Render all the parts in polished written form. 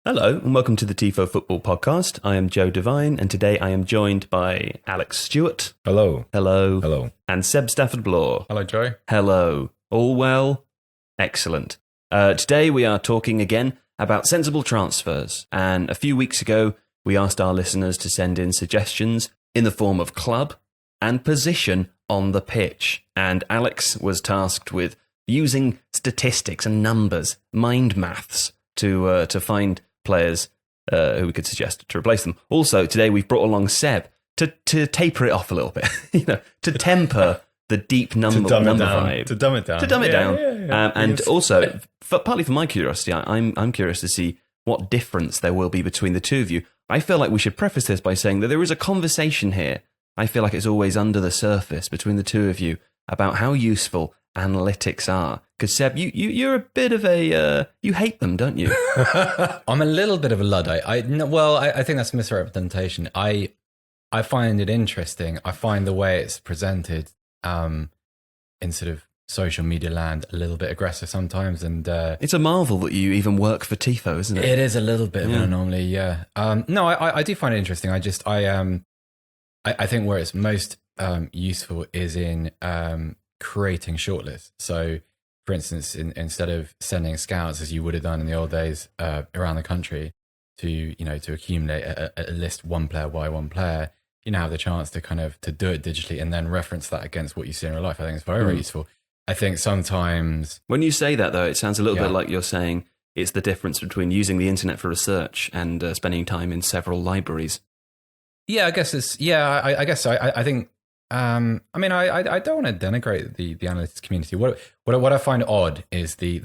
Hello and welcome to the Tifo Football Podcast. I am Joe Devine and today I am joined by Alex Stewart. Hello. Hello. Hello. And Seb Stafford-Bloor. Hello, Joe. Hello. All well? Excellent. Today we are talking again about sensible transfers, and a few weeks ago we asked our listeners to send in suggestions in the form of club and position on the pitch, and Alex was tasked with using statistics and numbers, mind maths, to find players who we could suggest to replace them. Also, today we've brought along Seb to taper it off a little bit, to temper the deep number vibe. To dumb it down. Yeah. And also, partly for my curiosity, I'm curious to see what difference there will be between the two of you. I feel like we should preface this by saying that there is a conversation here. I feel like it's always under the surface between the two of you about how useful analytics are. Because Seb, you're a bit of a you hate them, don't you? I'm a little bit of a Luddite. I think that's a misrepresentation. I find it interesting. I find the way it's presented in sort of social media land a little bit aggressive sometimes, and it's a marvel that you even work for Tifo, isn't it? It is a little bit of an anomaly, yeah. No, I do find it interesting. I think where it's most useful is in creating shortlists. So, for instance, instead of sending scouts as you would have done in the old days around the country to accumulate a list one player by one player, you now have the chance to to do it digitally and then reference that against what you see in real life. I think it's very, very useful. I think sometimes when you say that, though, it sounds a little bit like you're saying it's the difference between using the internet for research and spending time in several libraries. Yeah, I guess it's I guess so. I think. I don't want to denigrate the analytics community. What I find odd is the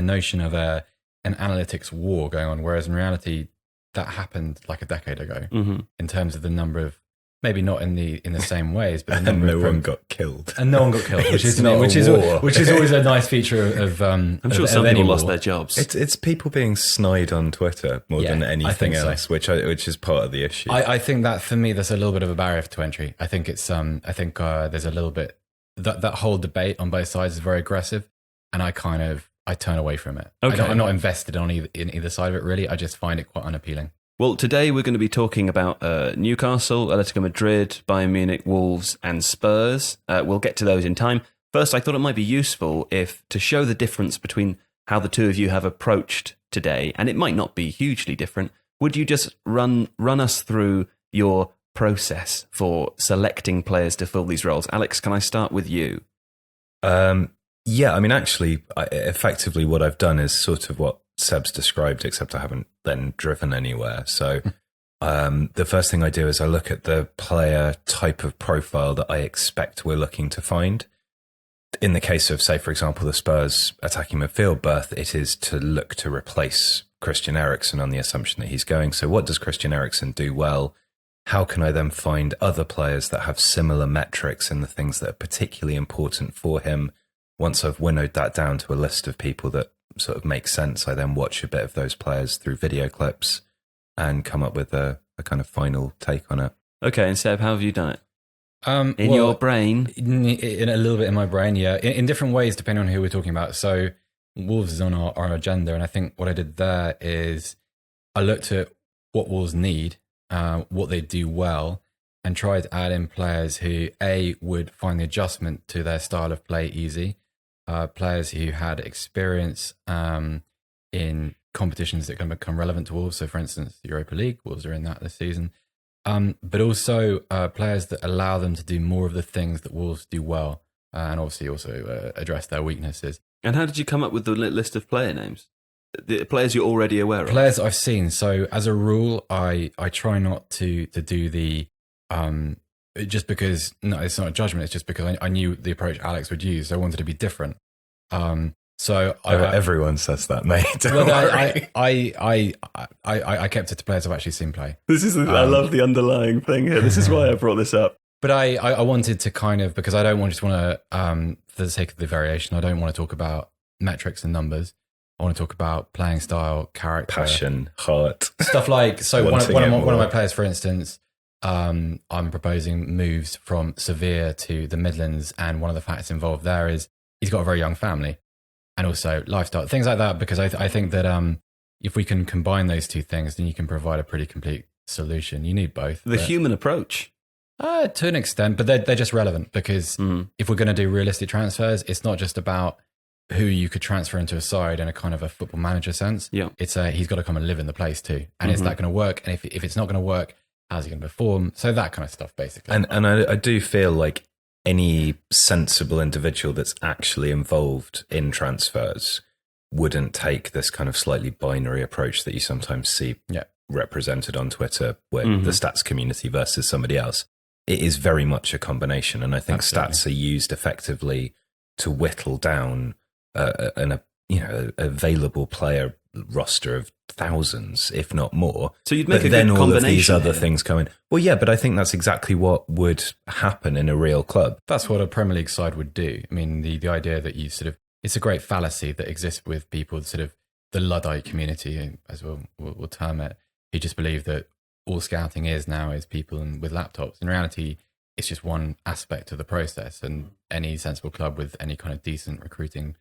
notion of an analytics war going on, whereas in reality that happened like a decade ago in terms of the number of, maybe not in the same ways, but the number no one got killed, which is always a nice feature of. I'm sure some people lost their jobs. It's people being snide on Twitter more than anything else, which is part of the issue. I think that for me, there's a little bit of a barrier to entry. I think it's there's a little bit that whole debate on both sides is very aggressive, and I turn away from it. Okay. I'm not invested in either side of it really. I just find it quite unappealing. Well, today we're going to be talking about Newcastle, Atletico Madrid, Bayern Munich, Wolves and Spurs. We'll get to those in time. First, I thought it might be useful to show the difference between how the two of you have approached today, and it might not be hugely different. Would you just run us through your process for selecting players to fill these roles? Alex, can I start with you? Yeah, I mean, actually, effectively what I've done is sort of what Seb's described, except I haven't then driven anywhere. So the first thing I do is I look at the player type of profile that I expect we're looking to find. In the case of, say, for example, the Spurs attacking midfield berth, it is to look to replace Christian Eriksen on the assumption that he's going. So what does Christian Eriksen do well? How can I then find other players that have similar metrics and the things that are particularly important for him? Once I've winnowed that down to a list of people that sort of make sense, I then watch a bit of those players through video clips and come up with a kind of final take on it. Okay, and Seb, how have you done it? In your brain? In a little bit in my brain, yeah. In different ways, depending on who we're talking about. So Wolves is on our agenda, and I think what I did there is I looked at what Wolves need, what they do well, and tried to add in players who, A, would find the adjustment to their style of play easy, players who had experience in competitions that can become relevant to Wolves. So, for instance, the Europa League, Wolves are in that this season. But also players that allow them to do more of the things that Wolves do well, and obviously also address their weaknesses. And how did you come up with the list of player names? The players you're already aware of? Players I've seen. So, as a rule, I try not to do the... just because, no, it's not a judgment, it's just because I knew the approach Alex would use. So I wanted to be different. So everyone says that, mate. I kept it to players I've actually seen play. I love the underlying thing here. This is why I brought this up. But I wanted to because I don't want to, for the sake of the variation, I don't want to talk about metrics and numbers. I want to talk about playing style, character, passion, heart, stuff like. So one of my players, for instance. I'm proposing moves from Sevilla to the Midlands, and one of the facts involved there is he's got a very young family, and also lifestyle, things like that. Because I think that if we can combine those two things, then you can provide a pretty complete solution. You need both. The human approach. To an extent, but they're just relevant because if we're going to do realistic transfers, it's not just about who you could transfer into a side in a kind of a football manager sense. Yeah. It's he's got to come and live in the place too. And is that going to work? And if it's not going to work, how's he going to perform? So that kind of stuff, basically. And I do feel like any sensible individual that's actually involved in transfers wouldn't take this kind of slightly binary approach that you sometimes see represented on Twitter with the stats community versus somebody else. It is very much a combination. And I think stats are used effectively to whittle down an available player roster of thousands, if not more. So you'd make but a then good all of these combination other here. things come in. Well, yeah, but I think that's exactly what would happen in a real club. That's what a Premier League side would do. I mean, the idea that you sort of, it's a great fallacy that exists with people, sort of the Luddite community, as we'll term it, who just believe that all scouting is people with laptops. In reality, it's just one aspect of the process, and any sensible club with any kind of decent recruiting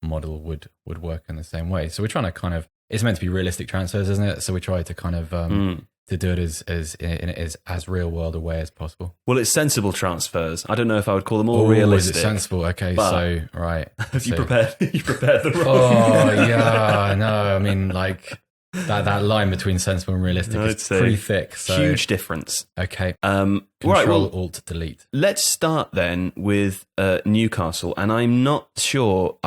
model would work in the same way. So we're trying to kind of, it's meant to be realistic transfers, isn't it? So we try to kind of to do it as real world a way as possible. Well, it's sensible transfers. I don't know if I would call them all Is realistic. it sensible? Okay, But so right. Have you So- prepared? You prepared the wrong. Oh yeah, no. I mean, like that line between sensible and realistic I'd is say pretty thick. So, Huge difference. Okay. Right. Control Well, Alt Delete. let's start then with Newcastle, and I'm not sure.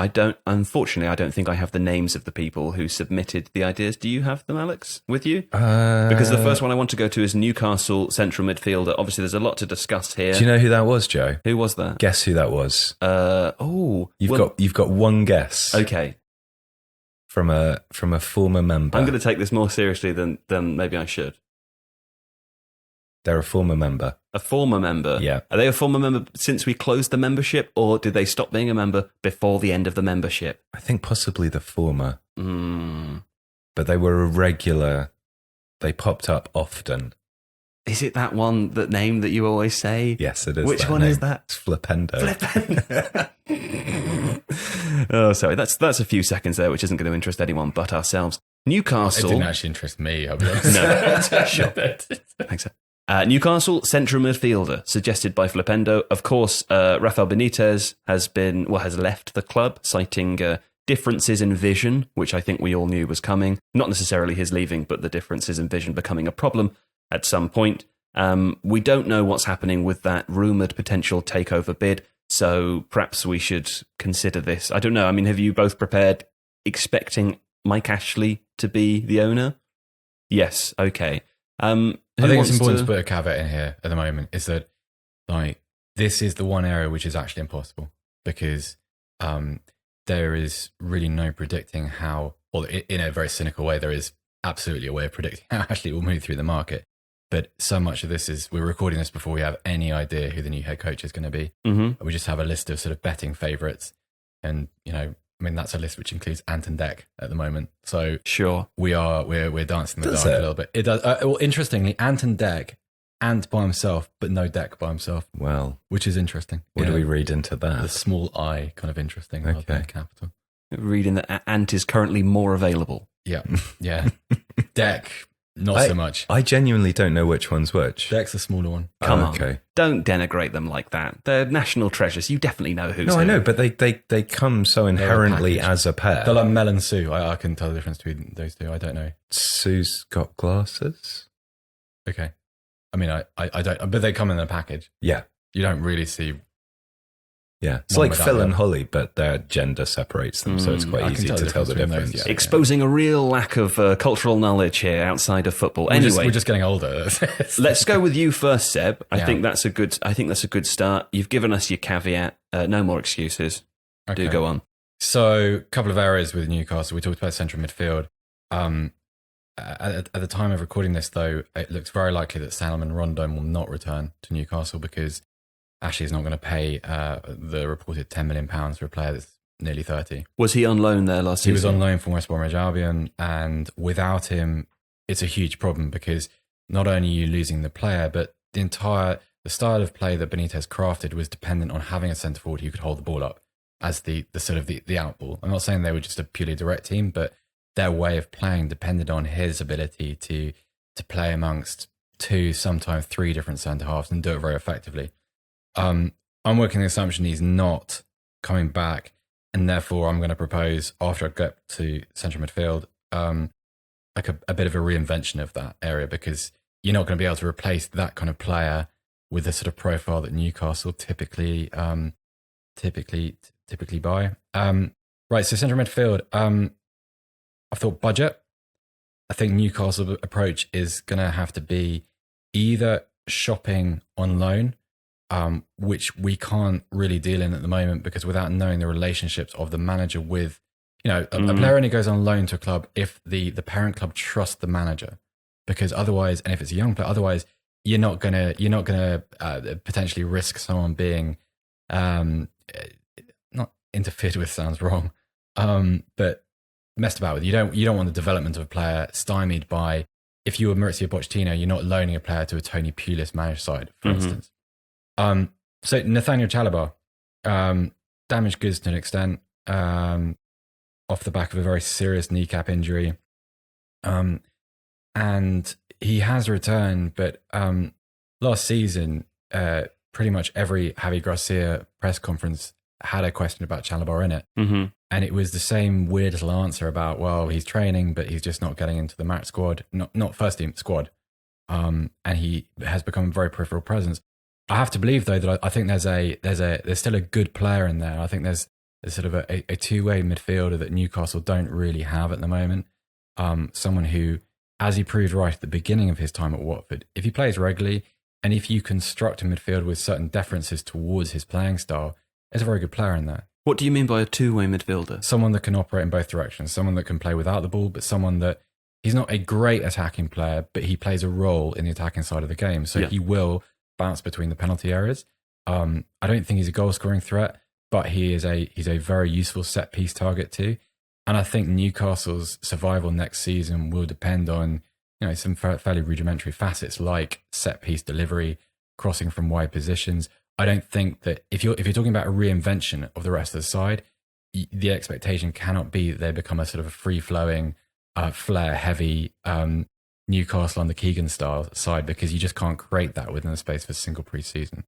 Unfortunately, I don't think I have the names of the people who submitted the ideas. Do you have them, Alex, with you? Because the first one I want to go to is Newcastle central midfielder. Obviously, there's a lot to discuss here. Do you know who that was, Joe? Who was that? Guess who that was. You've got one guess. Okay. From a former member. I'm going to take this more seriously than maybe I should. They're a former member. A former member? Yeah. Are they a former member since we closed the membership, or did they stop being a member before the end of the membership? I think possibly the former. Mm. But they were a regular. They popped up often. Is it that name that you always say? Yes, it is. Which that one name. is that? It's Flipendo. Oh, sorry. That's a few seconds there, which isn't going to interest anyone but ourselves. It Newcastle. didn't actually interest me. I'll be honest. No. Sure. Thanks. Newcastle central midfielder suggested by Flipendo. Of course, Rafael Benitez has left the club, citing differences in vision, which I think we all knew was coming. Not necessarily his leaving, but the differences in vision becoming a problem at some point. We don't know what's happening with that rumoured potential takeover bid, so perhaps we should consider this. I don't know. I mean, have you both prepared expecting Mike Ashley to be the owner? Yes. Okay. I think it's important to put a caveat in here at the moment, is that like this is the one area which is actually impossible, because there is really no predicting how, well, in a very cynical way, there is absolutely a way of predicting how Ashley will move through the market. But so much of this is, we're recording this before we have any idea who the new head coach is going to be. Mm-hmm. We just have a list of sort of betting favourites. And, I mean, that's a list which includes Ant and Dec at the moment. So Sure. we're dancing in the Does dark it? a little bit. It does. Well, interestingly, Ant and Dec, Ant by himself, but no Dec by himself, Well, which is interesting. what You do know, we read into The that? small I kind of interesting rather than Okay. capital. Reading that Ant is currently more available. Yeah, yeah. Dec, not so much. I genuinely don't know which one's which. Dec's the smaller one. Come Oh, on. okay. Don't denigrate them like that. They're national treasures. You definitely know who's No, who. I know, but they come so inherently package. as a pair. They're like Mel and Sue. I can tell the difference between those two. I don't know. Sue's got glasses. Okay. I mean, I don't, but they come in a package. Yeah, You don't really see. yeah. It's One like without Phil the and other. Holly, but their gender separates them, so it's I quite can easy tell to the tell the difference between difference. those, yeah. Exposing a real lack of cultural knowledge here outside of football. We're Anyway, just getting older. let's go with you first, Seb. I Yeah. think that's a good start. You've given us your caveat. No more excuses. Okay. Do go on. So, a couple of areas with Newcastle. We talked about central midfield. At the time of recording this, though, it looks very likely that Salomon Rondon will not return to Newcastle because Ashley is not going to pay the reported £10 million for a player that's nearly 30. Was he on loan there last He season? was on loan from West Bromwich Albion, and without him, it's a huge problem because not only are you losing the player, but the style of play that Benitez crafted was dependent on having a centre forward who could hold the ball up as the sort of the out ball. I'm not saying they were just a purely direct team, but their way of playing depended on his ability to play amongst 2, sometimes 3 different centre halves and do it very effectively. I'm working the assumption he's not coming back, and therefore I'm going to propose, after I get to central midfield, like a bit of a reinvention of that area, because you're not going to be able to replace that kind of player with the sort of profile that Newcastle typically buy. Right, so central midfield. I thought budget. I think Newcastle's approach is going to have to be either shopping on loan, which we can't really deal in at the moment, because without knowing the relationships of the manager with, a player only goes on loan to a club if the parent club trusts the manager, because otherwise, and if it's a young player, otherwise you're not gonna potentially risk someone being not interfered with, sounds wrong, but messed about with. You don't want the development of a player stymied by, if you were Mauricio Pochettino, you're not loaning a player to a Tony Pulis managed side, for instance. So Nathaniel Chalobah, damaged goods to an extent, off the back of a very serious kneecap injury. And he has returned, but last season, pretty much every Javi Gracia press conference had a question about Chalobah in it. And it was the same weird little answer about, well, he's training, but he's just not getting into the match squad, not first team squad. And he has become a very peripheral presence. I have to believe, though, that I think there's still a good player in there. I think there's sort of a two-way midfielder that Newcastle don't really have at the moment. Someone who, as he proved right at the beginning of his time at Watford, if he plays regularly and if you construct a midfield with certain deferences towards his playing style, there's a very good player in there. What do you mean by a two-way midfielder? Someone that can operate in both directions, someone that can play without the ball, but someone that, he's not a great attacking player, but he plays a role in the attacking side of the game. So he will bounce between the penalty areas. I don't think he's a goal-scoring threat, but he's a very useful set-piece target too. And I think Newcastle's survival next season will depend on, some fairly rudimentary facets like set-piece delivery, crossing from wide positions. I don't think that if you're talking about a reinvention of the rest of the side, the expectation cannot be that they become a sort of a free-flowing, flair-heavy Newcastle under Keegan style side, because you just can't create that within the space of a single pre-season.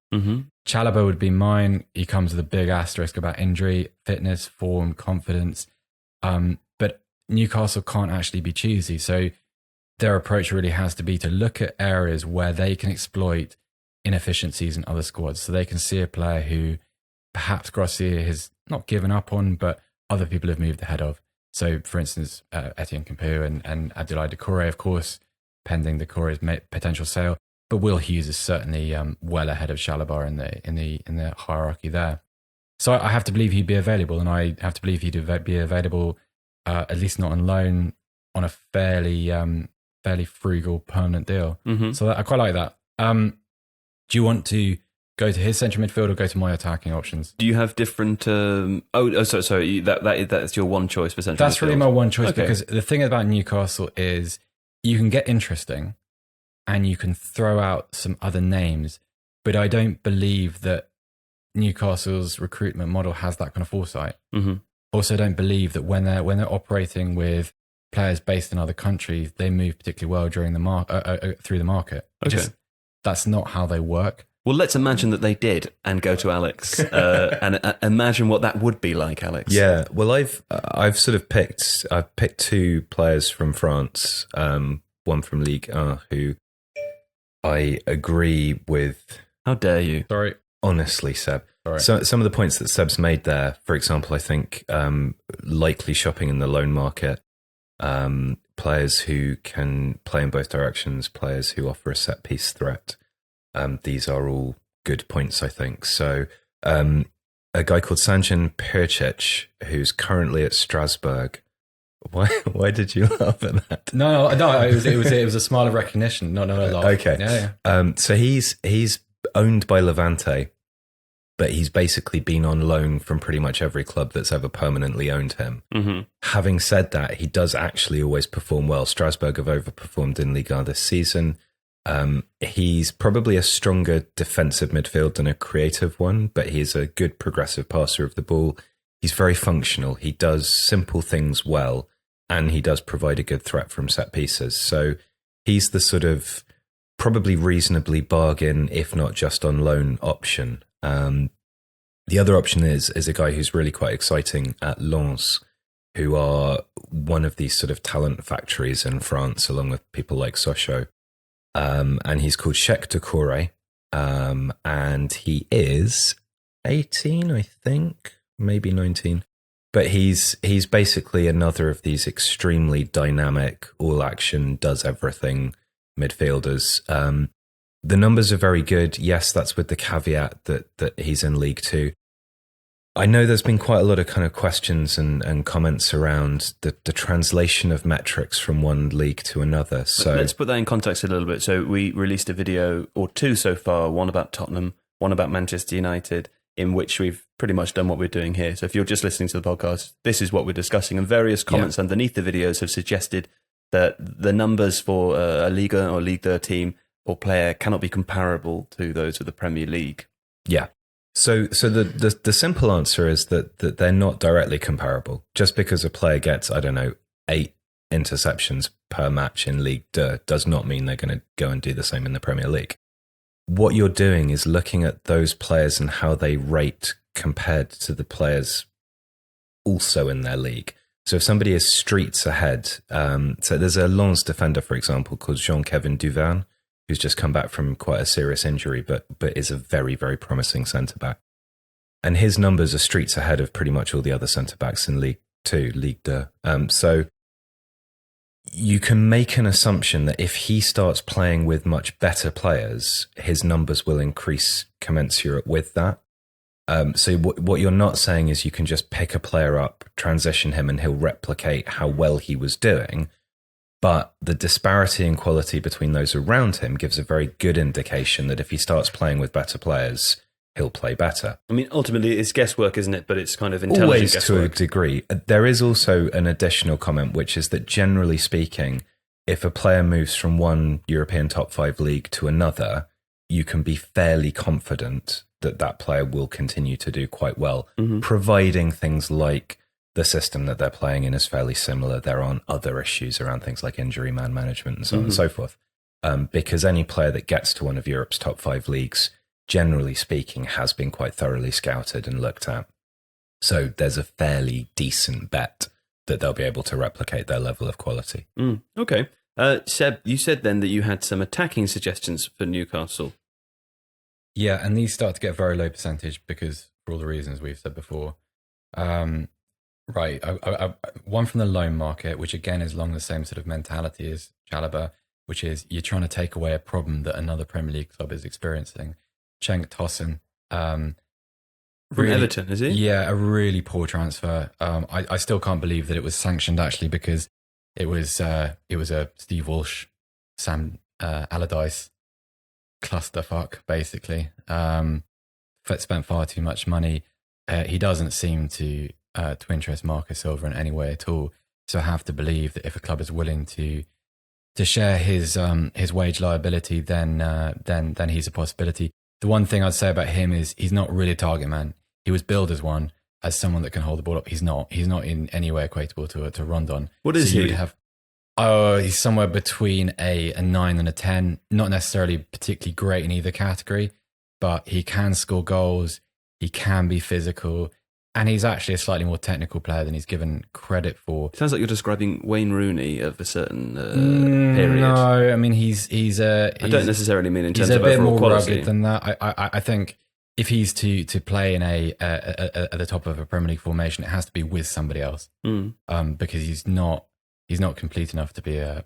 Chalobah would be mine. He comes with a big asterisk about injury, fitness, form, confidence. But Newcastle can't actually be choosy. So their approach really has to be to look at areas where they can exploit inefficiencies in other squads. So they can see a player who perhaps Gracia has not given up on, but other people have moved ahead of. So, for instance, Etienne Campou and Abdoulaye Doucouré, of course, pending Doucouré's potential sale. But Will Hughes is certainly well ahead of Chalobah in the hierarchy there. So I have to believe he'd be available, and I have to believe he'd be available, at least not on loan, on a fairly frugal permanent deal. So I quite like that. Do you want to go to his central midfield or go to my attacking options? Do you have different? Sorry. That's your one choice for central midfield? That's really my one choice, because the thing about Newcastle is you can get interesting and you can throw out some other names, but I don't believe that Newcastle's recruitment model has that kind of foresight. Also, don't believe that when they're operating with players based in other countries, they move particularly well during the through the market. That's not how they work. Well, let's imagine that they did and go to Alex and imagine what that would be like, Alex. Yeah, well, I've picked 2 players from France, one from Ligue 1, who I agree with. How dare you? Sorry. Honestly, Seb. Sorry. So some of the points that Seb's made there, for example, I think likely shopping in the loan market, players who can play in both directions, players who offer a set-piece threat. These are all good points, I think. So a guy called Sanjin Percic, who's currently at Strasbourg. Why did you laugh at that? No, it was a smile of recognition, not a laugh. Okay. Yeah. So he's owned by Levante, but he's basically been on loan from pretty much every club that's ever permanently owned him. Having said that, he does actually always perform well. Strasbourg have overperformed in Ligue 1 this season. He's probably a stronger defensive midfield than a creative one, but he's a good progressive passer of the ball. He's very functional. He does simple things well. and he does provide a good threat from set pieces. So he's the sort of probably reasonably bargain, if not just on loan option. The other option is a guy who's really quite exciting at Lens, who are one of these sort of talent factories in France, along with people like Sochaux. And he's called Cheikh Doucouré, and he is 18, I think, maybe 19. But he's basically another of these extremely dynamic, all-action, does-everything midfielders. The numbers are very good. Yes, that's with the caveat that he's in League Two. I know there's been quite a lot of kind of questions and comments around the translation of metrics from one league to another. So let's put that in context a little bit. So we released a video or two so far, one about Tottenham, one about Manchester United, in which we've pretty much done what we're doing here. So if you're just listening to the podcast, this is what we're discussing. And various comments underneath the videos have suggested that the numbers for a Liga or Ligue 1 team or player cannot be comparable to those of the Premier League. Yeah. So the simple answer is that they're not directly comparable. Just because a player gets, 8 interceptions per match in Ligue 2 does not mean they're going to go and do the same in the Premier League. What you're doing is looking at those players and how they rate compared to the players also in their league. So if somebody is streets ahead, so there's a Lens defender, for example, called Jean-Kevin Duverne, who's just come back from quite a serious injury, but is a very, very promising centre-back. And his numbers are streets ahead of pretty much all the other centre-backs in League 2, Ligue 2. So you can make an assumption that if he starts playing with much better players, his numbers will increase commensurate with that. So what you're not saying is you can just pick a player up, transition him, and he'll replicate how well he was doing. But the disparity in quality between those around him gives a very good indication that if he starts playing with better players, he'll play better. I mean, ultimately, it's guesswork, isn't it? But it's kind of intelligent always guesswork. To a degree. There is also an additional comment, which is that generally speaking, if a player moves from one European top 5 league to another, you can be fairly confident that that player will continue to do quite well, providing things like the system that they're playing in is fairly similar. There aren't other issues around things like injury, man management, and so on and so forth. Because any player that gets to one of Europe's top 5 leagues, generally speaking, has been quite thoroughly scouted and looked at. So there's a fairly decent bet that they'll be able to replicate their level of quality. Okay. Seb, you said then that you had some attacking suggestions for Newcastle. Yeah, and these start to get very low percentage because for all the reasons we've said before. Right. One from the loan market, which again is along the same sort of mentality as Chalobah, which is you're trying to take away a problem that another Premier League club is experiencing. Cenk Tosun. From Everton, is he? Yeah, a really poor transfer. I still can't believe that it was sanctioned actually because it was a Steve Walsh, Sam Allardyce clusterfuck basically. Spent far too much money. He doesn't seem to interest Marcus Silva in any way at all. So I have to believe that if a club is willing to share his wage liability, then he's a possibility. The one thing I'd say about him is he's not really a target man. He was billed as one, as someone that can hold the ball up. He's not in any way equatable to Rondon. What is he? He's somewhere between a 9 and a 10. Not necessarily particularly great in either category, but he can score goals. He can be physical. And he's actually a slightly more technical player than he's given credit for. Sounds like you're describing Wayne Rooney of a certain period. No, I mean I don't necessarily mean in terms of overall quality. He's a bit more quality. rugged than that. I think if he's to play in at the top of a Premier League formation, it has to be with somebody else. Because he's not complete enough to be a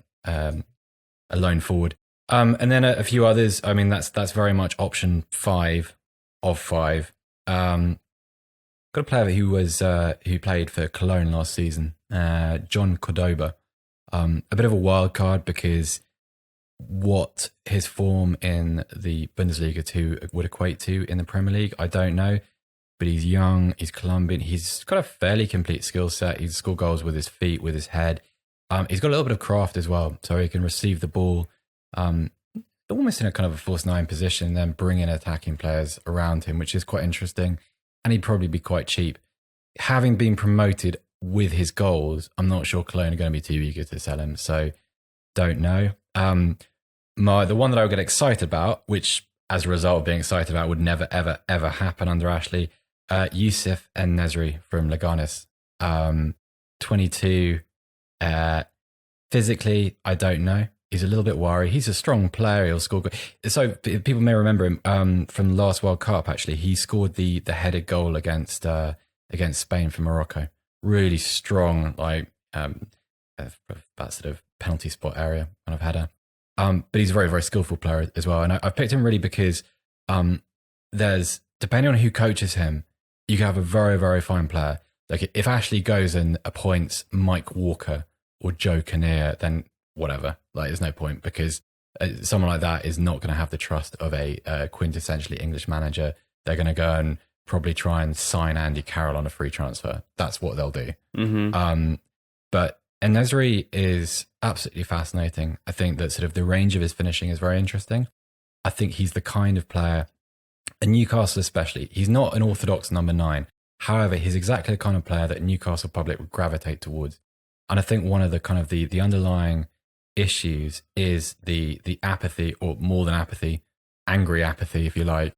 lone forward. And then a few others. I mean that's very much option 5 of 5. Got a player who played for Cologne last season, John Cordoba. A bit of a wild card because what his form in the Bundesliga 2 would equate to in the Premier League, I don't know. But he's young, he's Colombian, he's got a fairly complete skill set. He's scored goals with his feet, with his head. He's got a little bit of craft as well, so he can receive the ball almost in a kind of a false 9 position and then bring in attacking players around him, which is quite interesting. And he'd probably be quite cheap. Having been promoted with his goals, I'm not sure Cologne are going to be too eager to sell him. So don't know. The one that I would get excited about, which as a result of being excited about would never, ever, ever happen under Ashley, Youssef En-Nesyri from Leganes. 22. Physically, I don't know. He's a little bit worried. He's a strong player. He'll score. So people may remember him from the last World Cup. Actually, he scored the headed goal against Spain for Morocco. Really strong, like that sort of penalty spot area kind of header. But he's a very, very skillful player as well. And I've picked him really because there's, depending on who coaches him, you can have a very, very fine player. Like if Ashley goes and appoints Mike Walker or Joe Kinnear, then whatever. Like there's no point because someone like that is not going to have the trust of a quintessentially English manager. They're going to go and probably try and sign Andy Carroll on a free transfer. That's what they'll do. Mm-hmm. But En-Nesyri is absolutely fascinating. I think that sort of the range of his finishing is very interesting. I think he's the kind of player, and Newcastle especially, he's not an orthodox number 9. However, he's exactly the kind of player that Newcastle public would gravitate towards. And I think one of the kind of the underlying issues is the apathy, or more than apathy, angry apathy, if you like,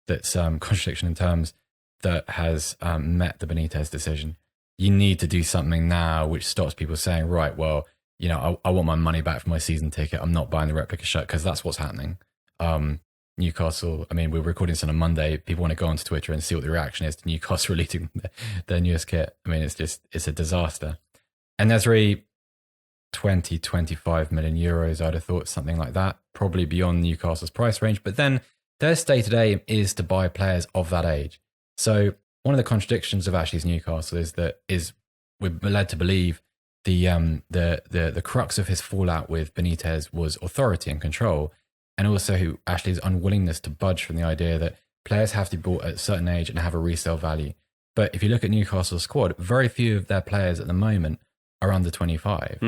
that's contradiction in terms, that has met the Benitez decision. You need to do something now which stops people saying, right, well, you know, I want my money back for my season ticket. I'm not buying the replica shirt, because that's what's happening. Newcastle, I mean, we're recording this on a Monday. People want to go onto Twitter and see what the reaction is to Newcastle releasing their newest kit. I mean, it's a disaster. And En-Nesyri, 25 million euros, I'd have thought something like that, probably beyond Newcastle's price range. But then their stated aim is to buy players of that age. So one of the contradictions of Ashley's Newcastle is we're led to believe the crux of his fallout with Benitez was authority and control, and also Ashley's unwillingness to budge from the idea that players have to be bought at a certain age and have a resale value. But if you look at Newcastle's squad, very few of their players at the moment are under 25.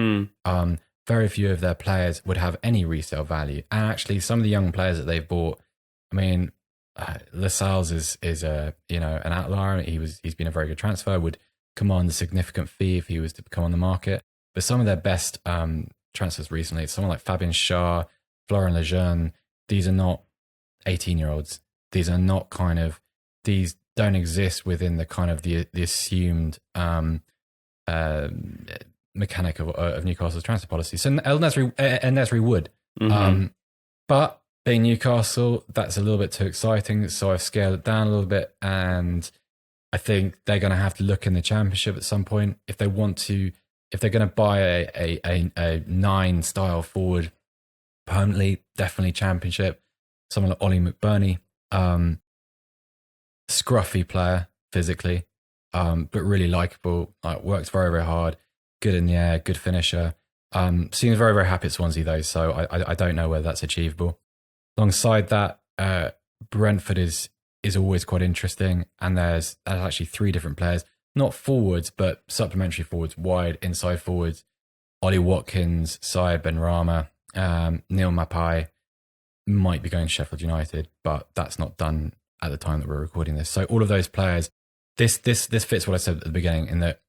Very few of their players would have any resale value. And actually, some of the young players that they've bought, I mean, Lascelles is an outlier. He's been a very good transfer, would command a significant fee if he was to come on the market. But some of their best transfers recently, someone like Fabien Schär, Florian Lejeune, these are not 18-year-olds. These are not these don't exist within the kind of the assumed mechanic of Newcastle's transfer policy. So En-Nesyri would. Mm-hmm. But being Newcastle, that's a little bit too exciting. So I've scaled it down a little bit, and I think they're going to have to look in the Championship at some point if they're going to buy a 9 style forward permanently. Definitely Championship. Someone like Ollie McBurney, scruffy player physically, but really likable. Works very, very hard. Good in the air. Good finisher. Seems very, very happy at Swansea though, so I don't know whether that's achievable. Alongside that, Brentford is always quite interesting, and there's actually 3 different players, not forwards, but supplementary forwards, wide, inside forwards. Ollie Watkins, Syed Benrahma, Neil Mapai might be going to Sheffield United, but that's not done at the time that we're recording this. So all of those players, this fits what I said at the beginning, in that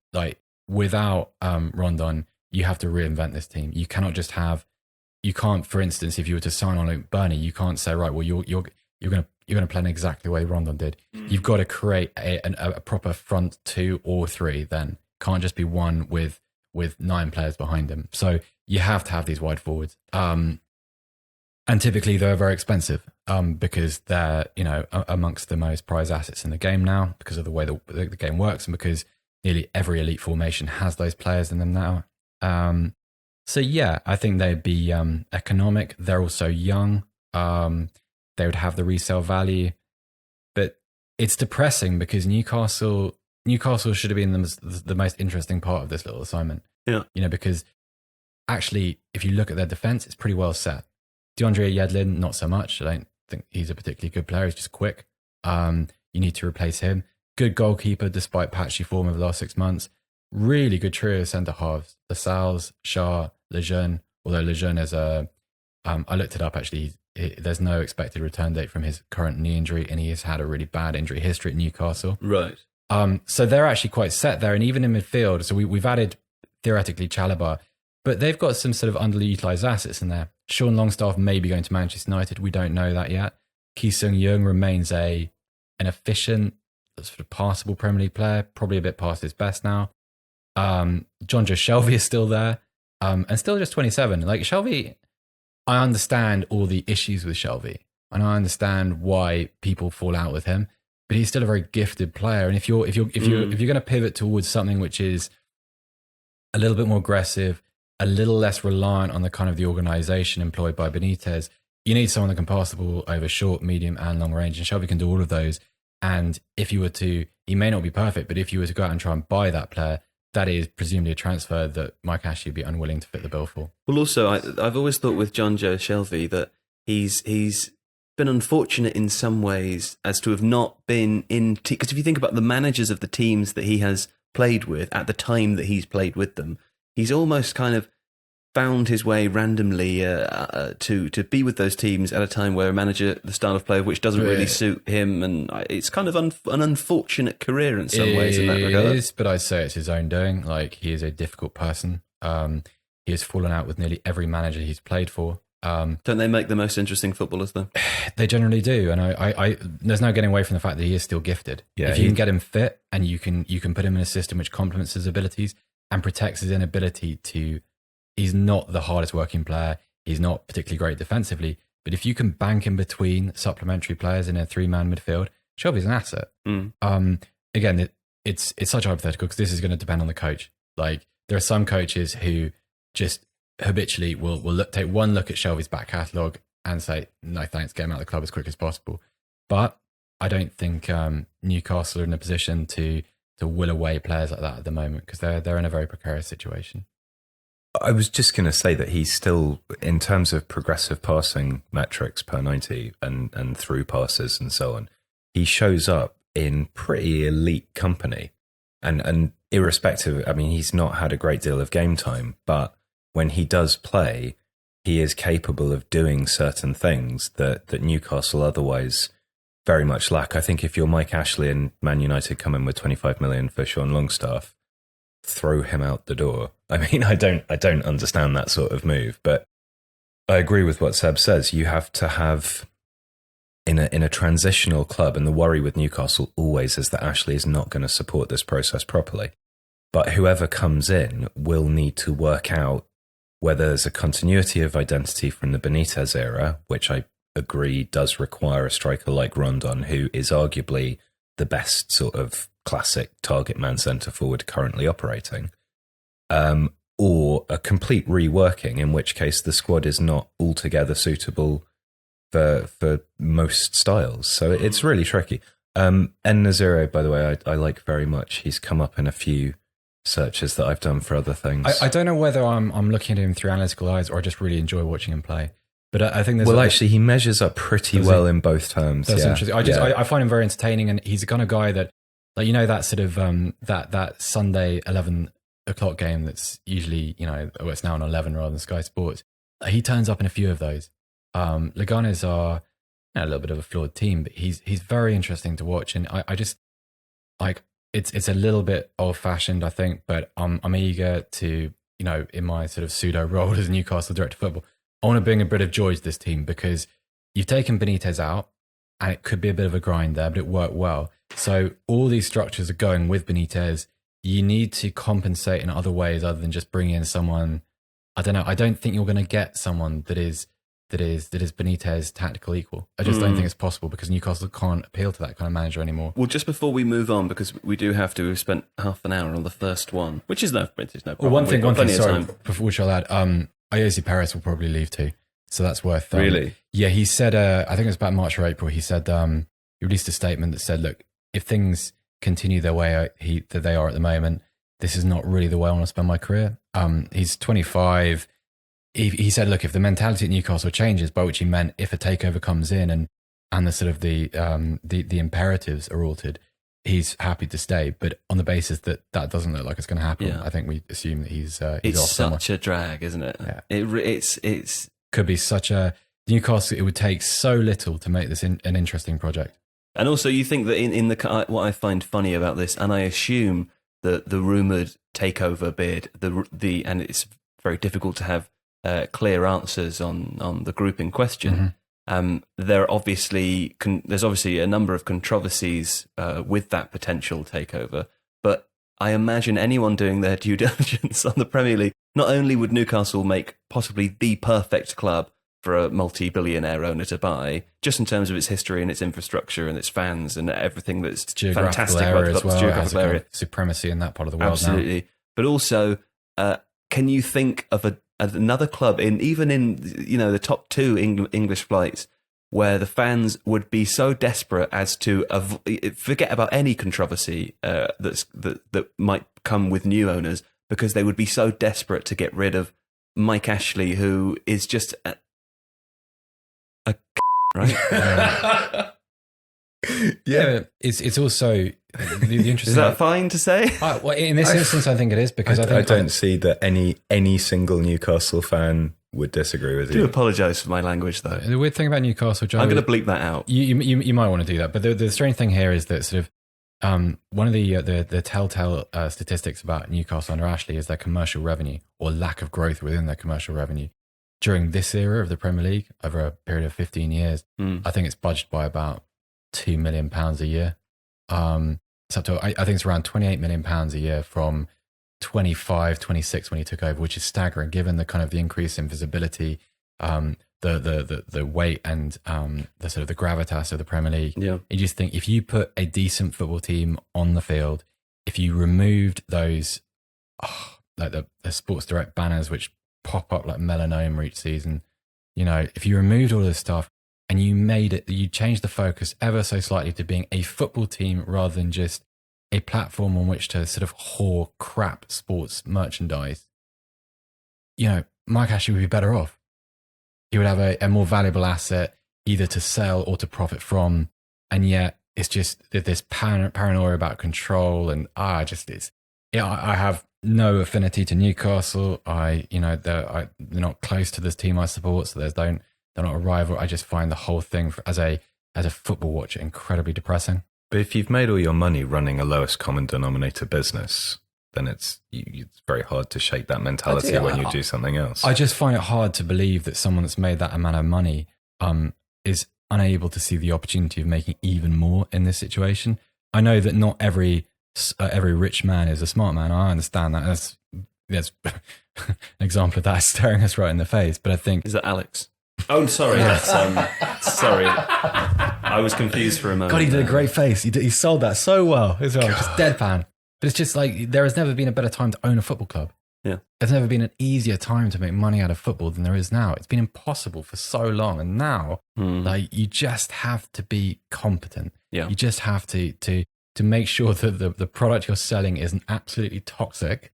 without Rondon, you have to reinvent this team. You cannot just you can't, for instance, if you were to sign on Bernie, you can't say, right, well, you're going to play in exactly the way Rondon did. You've got to create a proper front 2 or 3. Then can't just be one with 9 players behind him. So you have to have these wide forwards. And typically they're very expensive because they're amongst the most prized assets in the game now, because of the way the game works, and because nearly every elite formation has those players in them now. So yeah, I think they'd be economic. They're also young. They would have the resale value, but it's depressing because Newcastle should have been the most interesting part of this little assignment. Yeah, because actually, if you look at their defense, it's pretty well set. DeAndre Yedlin, not so much. I don't think he's a particularly good player. He's just quick. You need to replace him. Good goalkeeper, despite patchy form over the last 6 months. Really good trio of centre halves: Lascelles, Schär, Lejeune. Although Lejeune is I looked it up actually. There's no expected return date from his current knee injury, and he has had a really bad injury history at Newcastle. Right. So they're actually quite set there. And even in midfield, so we've added theoretically Chalobah, but they've got some sort of underutilized assets in there. Sean Longstaff may be going to Manchester United. We don't know that yet. Ki Sung-young remains an efficient, sort of passable Premier League player, probably a bit past his best now. John Joe Shelvey is still there, and still just 27. Like Shelvey, I understand all the issues with Shelvey, and I understand why people fall out with him. But he's still a very gifted player, and if you're going to pivot towards something which is a little bit more aggressive, a little less reliant on the kind of the organisation employed by Benitez, you need someone that can pass the ball over short, medium, and long range. And Shelvey can do all of those. And if you were to, he may not be perfect, but if you were to go out and try and buy that player, that is presumably a transfer that Mike Ashley would be unwilling to fit the bill for. Well, also, I've always thought with John Joe Shelvey that he's been unfortunate in some ways as to have not been in... Because if you think about the managers of the teams that he has played with at the time that he's played with them, he's almost kind of found his way randomly to be with those teams at a time where a manager, the style of play of which doesn't really suit him, and it's kind of an unfortunate career in some ways in that regard. It is, but I'd say it's his own doing. Like, he is a difficult person. He has fallen out with nearly every manager he's played for. Don't they make the most interesting footballers, though? They generally do, and I there's no getting away from the fact that he is still gifted. Yeah, if you can get him fit and you can put him in a system which complements his abilities and protects his inability to... He's not the hardest working player. He's not particularly great defensively. But if you can bank in between supplementary players in a 3-man midfield, Shelby's an asset. Again, it's such a hypothetical because this is going to depend on the coach. Like, there are some coaches who just habitually will take one look at Shelby's back catalogue and say, no thanks, get him out of the club as quick as possible. But I don't think Newcastle are in a position to will away players like that at the moment because they're in a very precarious situation. I was just going to say that he's still, in terms of progressive passing metrics per 90 and through passes and so on, he shows up in pretty elite company. And irrespective, I mean, he's not had a great deal of game time, but when he does play, he is capable of doing certain things that Newcastle otherwise very much lack. I think if you're Mike Ashley and Man United come in with 25 million for Sean Longstaff, throw him out the door. I mean, I don't understand that sort of move, but I agree with what Seb says. You have to have in a transitional club, and the worry with Newcastle always is that Ashley is not going to support this process properly. But whoever comes in will need to work out whether there's a continuity of identity from the Benitez era, which I agree does require a striker like Rondon, who is arguably the best sort of classic target man centre forward currently operating, or a complete reworking, in which case the squad is not altogether suitable for most styles. So it's really tricky. En-Nesyri, by the way, I like very much. He's come up in a few searches that I've done for other things. I don't know whether I'm looking at him through analytical eyes or I just really enjoy watching him play. But I think there's... Well, actually, he measures up pretty well in both terms. That's interesting. I find him very entertaining, and he's the kind of guy that, like, you know, that sort of that Sunday 11 o'clock game that's usually, you know, it's now on 11 rather than Sky Sports. He turns up in a few of those. Leganes are a little bit of a flawed team, but he's very interesting to watch, and I just like it's a little bit old fashioned, I think, but I'm eager to, you know, in my sort of pseudo role as Newcastle director of football, I want to bring a bit of joy to this team because you've taken Benitez out, and it could be a bit of a grind there, but it worked well. So all these structures are going with Benitez. You need to compensate in other ways other than just bring in someone. I don't know. I don't think you're going to get someone that is Benitez tactical equal. I just don't think it's possible because Newcastle can't appeal to that kind of manager anymore. Well, just before we move on, because we do have to, we've spent half an hour on the first one, which is no problem. Well, one thing, sorry, before which I'll add, Ayoze Perez will probably leave too. So that's worth... really? Yeah, he said, I think it was about March or April, he said, he released a statement that said, look, if things continue their way that they are at the moment, this is not really the way I want to spend my career. He's 25. He said, look, if the mentality at Newcastle changes, by which he meant if a takeover comes in and the sort of the imperatives are altered, he's happy to stay. But on the basis that doesn't look like it's going to happen, I think we assume that he's it's off somewhere. Such a drag, isn't it? Yeah. It's could be such a Newcastle. It would take so little to make this an interesting project. And also, you think that in the what I find funny about this, and I assume that the rumored takeover bid, and it's very difficult to have clear answers on the group in question. There's obviously a number of controversies with that potential takeover, but I imagine anyone doing their due diligence on the Premier League, not only would Newcastle make possibly the perfect club for a multi-billionaire owner to buy, just in terms of its history and its infrastructure and its fans and everything that's fantastic about the club, geographical area, supremacy in that part of the world. Absolutely. Now. But also, can you think of another club even in the top 2 English flights where the fans would be so desperate as to forget about any controversy that might come with new owners, because they would be so desperate to get rid of Mike Ashley, who is just a right? Yeah, it's also the interesting. Is that fine to say? Well, in this instance, I think it is, because I don't see that any single Newcastle fan would disagree with you. I do apologise for my language, though. The weird thing about Newcastle, Joe, I'm going to bleep that out. You might want to do that, but the strange thing here is that sort of one of the telltale statistics about Newcastle under Ashley is their commercial revenue, or lack of growth within their commercial revenue. During this era of the Premier League, over a period of 15 years, I think it's budged by about £2 million a year. It's up to, I think it's around £28 million a year from 25, 26 when he took over, which is staggering given the kind of the increase in visibility, the weight and the sort of the gravitas of the Premier League. Yeah. You just think if you put a decent football team on the field, if you removed those like the Sports Direct banners which pop up like melanoma each season, if you removed all this stuff and you changed the focus ever so slightly to being a football team rather than just a platform on which to sort of whore crap sports merchandise, Mike Ashley would be better off. He would have a more valuable asset either to sell or to profit from. And yet it's just this paranoia about control. And I have no affinity to Newcastle. They're not close to this team I support, so they're not a rival. I just find the whole thing as a football watcher incredibly depressing. But if you've made all your money running a lowest common denominator business, then it's very hard to shake that mentality when you do something else. I just find it hard to believe that someone that's made that amount of money is unable to see the opportunity of making even more in this situation. I know that not every rich man is a smart man. I understand that. There's an example of that staring us right in the face. But I think... Is that Alex? Oh, sorry. That's, sorry. I was confused for a moment. God, he did a great face. He sold that so well as well. Just deadpan. But it's just like, there has never been a better time to own a football club. Yeah. There's never been an easier time to make money out of football than there is now. It's been impossible for so long. And now, you just have to be competent. Yeah. You just have to make sure that the product you're selling isn't absolutely toxic.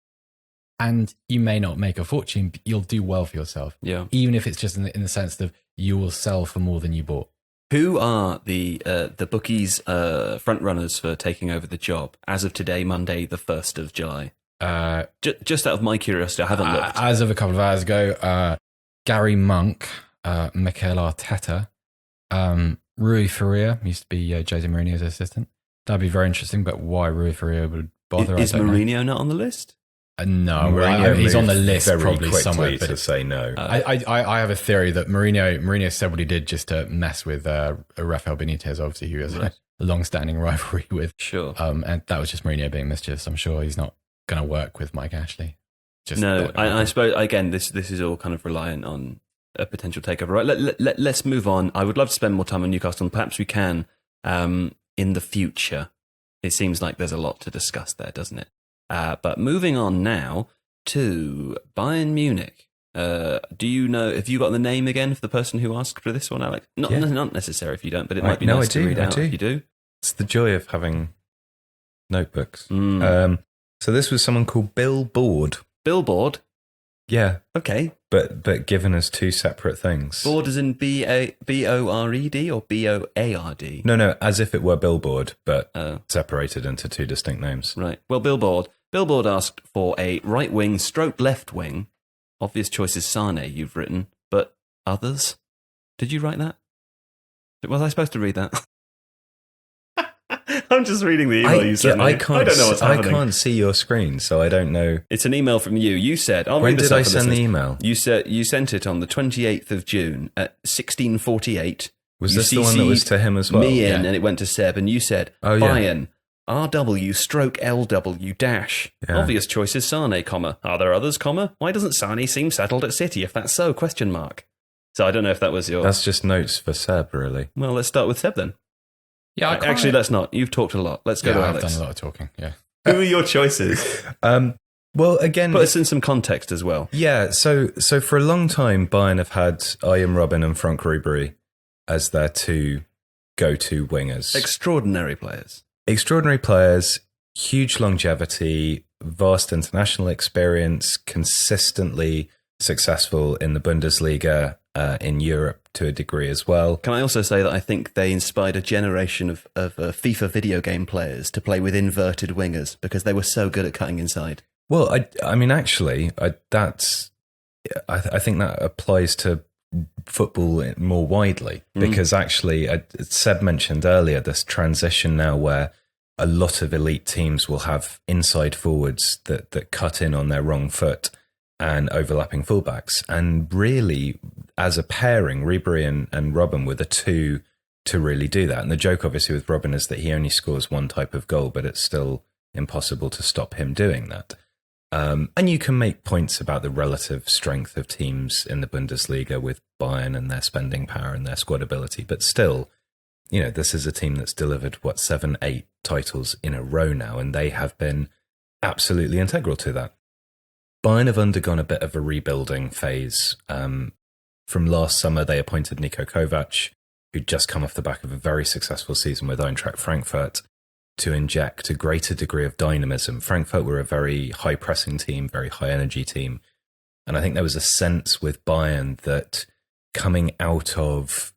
And you may not make a fortune, but you'll do well for yourself. Yeah. Even if it's just in the sense that you will sell for more than you bought. Who are the bookies' front runners for taking over the job as of today, Monday, the 1st of July? Just out of my curiosity, I haven't looked. As of a couple of hours ago, Gary Monk, Mikel Arteta, Rui Faria used to be Jose Mourinho's assistant. That'd be very interesting, but why Rui Faria would bother? Is Mourinho not on the list? No, he's on the list probably somewhere. But to say no, I have a theory that Mourinho said what he did just to mess with Rafael Benitez, obviously, who has a long-standing rivalry with. Sure. And that was just Mourinho being mischievous. I'm sure he's not going to work with Mike Ashley. I suppose again, this is all kind of reliant on a potential takeover. Right? Let's move on. I would love to spend more time on Newcastle, and perhaps we can in the future. It seems like there's a lot to discuss there, doesn't it? But moving on now to Bayern Munich. Do you know, have you got the name again for the person who asked for this one, Alex? Not necessary if you don't, but it might be nice to read out if you do. It's the joy of having notebooks. So this was someone called Billboard. Billboard? Yeah. Okay. But given as two separate things. Board as in B-O-R-E-D or B-O-A-R-D? No, as if it were Billboard, but separated into two distinct names. Right. Well, Billboard asked for a right wing stroke left wing. Obvious choice is Sane, you've written, but others? Did you write that? Was I supposed to read that? I'm just reading the email you sent me. I can't don't know what's happening. I can't see your screen, so I don't know. It's an email from you. You said, when did I send the email? You sent it on the 28th of June at 16:48. Was this the one that was to him as well? Me in, and it went to Seb, and you said, Bayern, RW/LW dash. Yeah. Obvious choice is Sane, comma. Are there others, comma? Why doesn't Sane seem settled at City if that's so, question mark? So I don't know if that was your... That's just notes for Seb, really. Well, let's start with Seb then. Yeah, actually, let's not. You've talked a lot. Let's go to Alex. I've done a lot of talking, yeah. Who are your choices? Well, again... Put us in some context as well. Yeah, so for a long time, Bayern have had Bayern Robben and Frank Ribery as their two go-to wingers. Extraordinary players. Extraordinary players, huge longevity, vast international experience, consistently successful in the Bundesliga, in Europe to a degree as well. Can I also say that I think they inspired a generation of FIFA video game players to play with inverted wingers because they were so good at cutting inside? Well, I mean, actually, I think that applies to football more widely because actually, Seb mentioned earlier this transition now where a lot of elite teams will have inside forwards that cut in on their wrong foot and overlapping fullbacks. And really, as a pairing, Ribery and Robben were the two to really do that. And the joke, obviously, with Robben is that he only scores one type of goal, but it's still impossible to stop him doing that. And you can make points about the relative strength of teams in the Bundesliga with Bayern and their spending power and their squad ability. But still, this is a team that's delivered, 7-8 titles in a row now, and they have been absolutely integral to that. Bayern have undergone a bit of a rebuilding phase. From last summer, they appointed Niko Kovac, who'd just come off the back of a very successful season with Eintracht Frankfurt, to inject a greater degree of dynamism. Frankfurt were a very high-pressing team, very high-energy team. And I think there was a sense with Bayern that coming out of...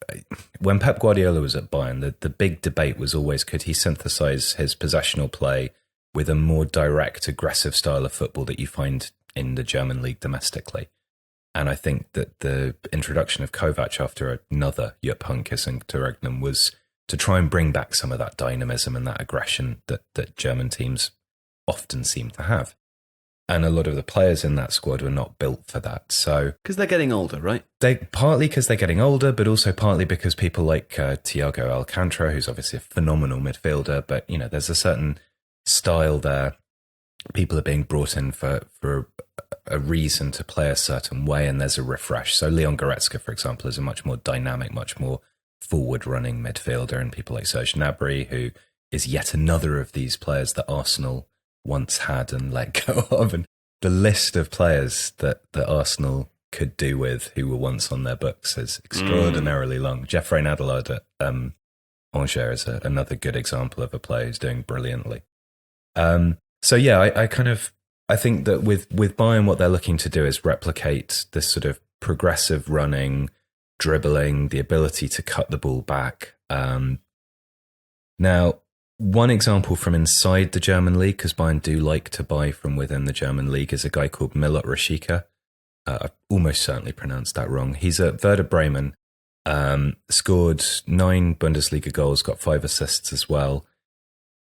When Pep Guardiola was at Bayern, the big debate was always, could he synthesize his possessional play with a more direct, aggressive style of football that you find in the German league domestically? And I think that the introduction of Kovac after another Jupp Heynckes interregnum was to try and bring back some of that dynamism and that aggression that German teams often seem to have. And a lot of the players in that squad were not built for that. So because they're getting older, right? Partly because they're getting older, but also partly because people like Thiago Alcantara, who's obviously a phenomenal midfielder, but there's a certain style there. People are being brought in for a reason to play a certain way, and there's a refresh. So Leon Goretzka, for example, is a much more dynamic, much more forward-running midfielder, and people like Serge Gnabry, who is yet another of these players that Arsenal once had and let go of. And the list of players that Arsenal could do with who were once on their books is extraordinarily long. Jeffrey Nadalard at Angers is another good example of a player who's doing brilliantly. So yeah, I think that with Bayern, what they're looking to do is replicate this sort of progressive running, dribbling, the ability to cut the ball back. Now, one example from inside the German league, because Bayern do like to buy from within the German league, is a guy called Milot Rashica. I almost certainly pronounced that wrong. He's at Werder Bremen, scored 9 Bundesliga goals, got 5 assists as well.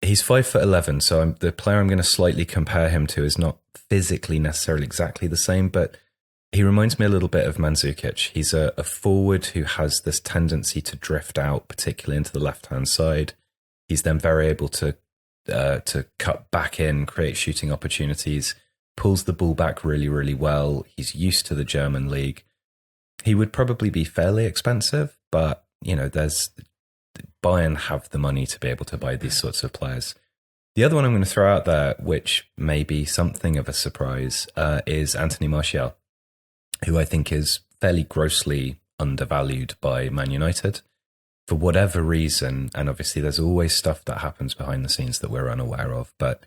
He's 5'11", so the player I'm going to slightly compare him to is not physically necessarily exactly the same, but he reminds me a little bit of Mandzukic. He's a forward who has this tendency to drift out, particularly into the left-hand side. He's then very able to cut back in, create shooting opportunities, pulls the ball back really, really well. He's used to the German league. He would probably be fairly expensive, but Bayern have the money to be able to buy these sorts of players. The other one I'm going to throw out there, which may be something of a surprise, is Anthony Martial, who I think is fairly grossly undervalued by Man United for whatever reason. And obviously there's always stuff that happens behind the scenes that we're unaware of, but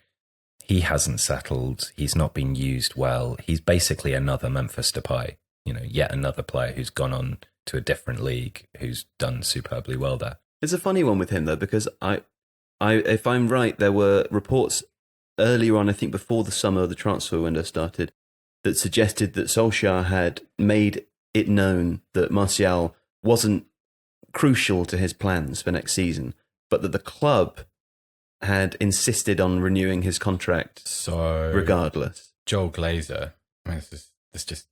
he hasn't settled. He's not been used well. He's basically another Memphis Depay, yet another player who's gone on to a different league, who's done superbly well there. It's a funny one with him, though, because I, if I'm right, there were reports earlier on, I think before the summer the transfer window started, that suggested that Solskjaer had made it known that Martial wasn't crucial to his plans for next season, but that the club had insisted on renewing his contract So regardless. Joel Glazer, I mean, this just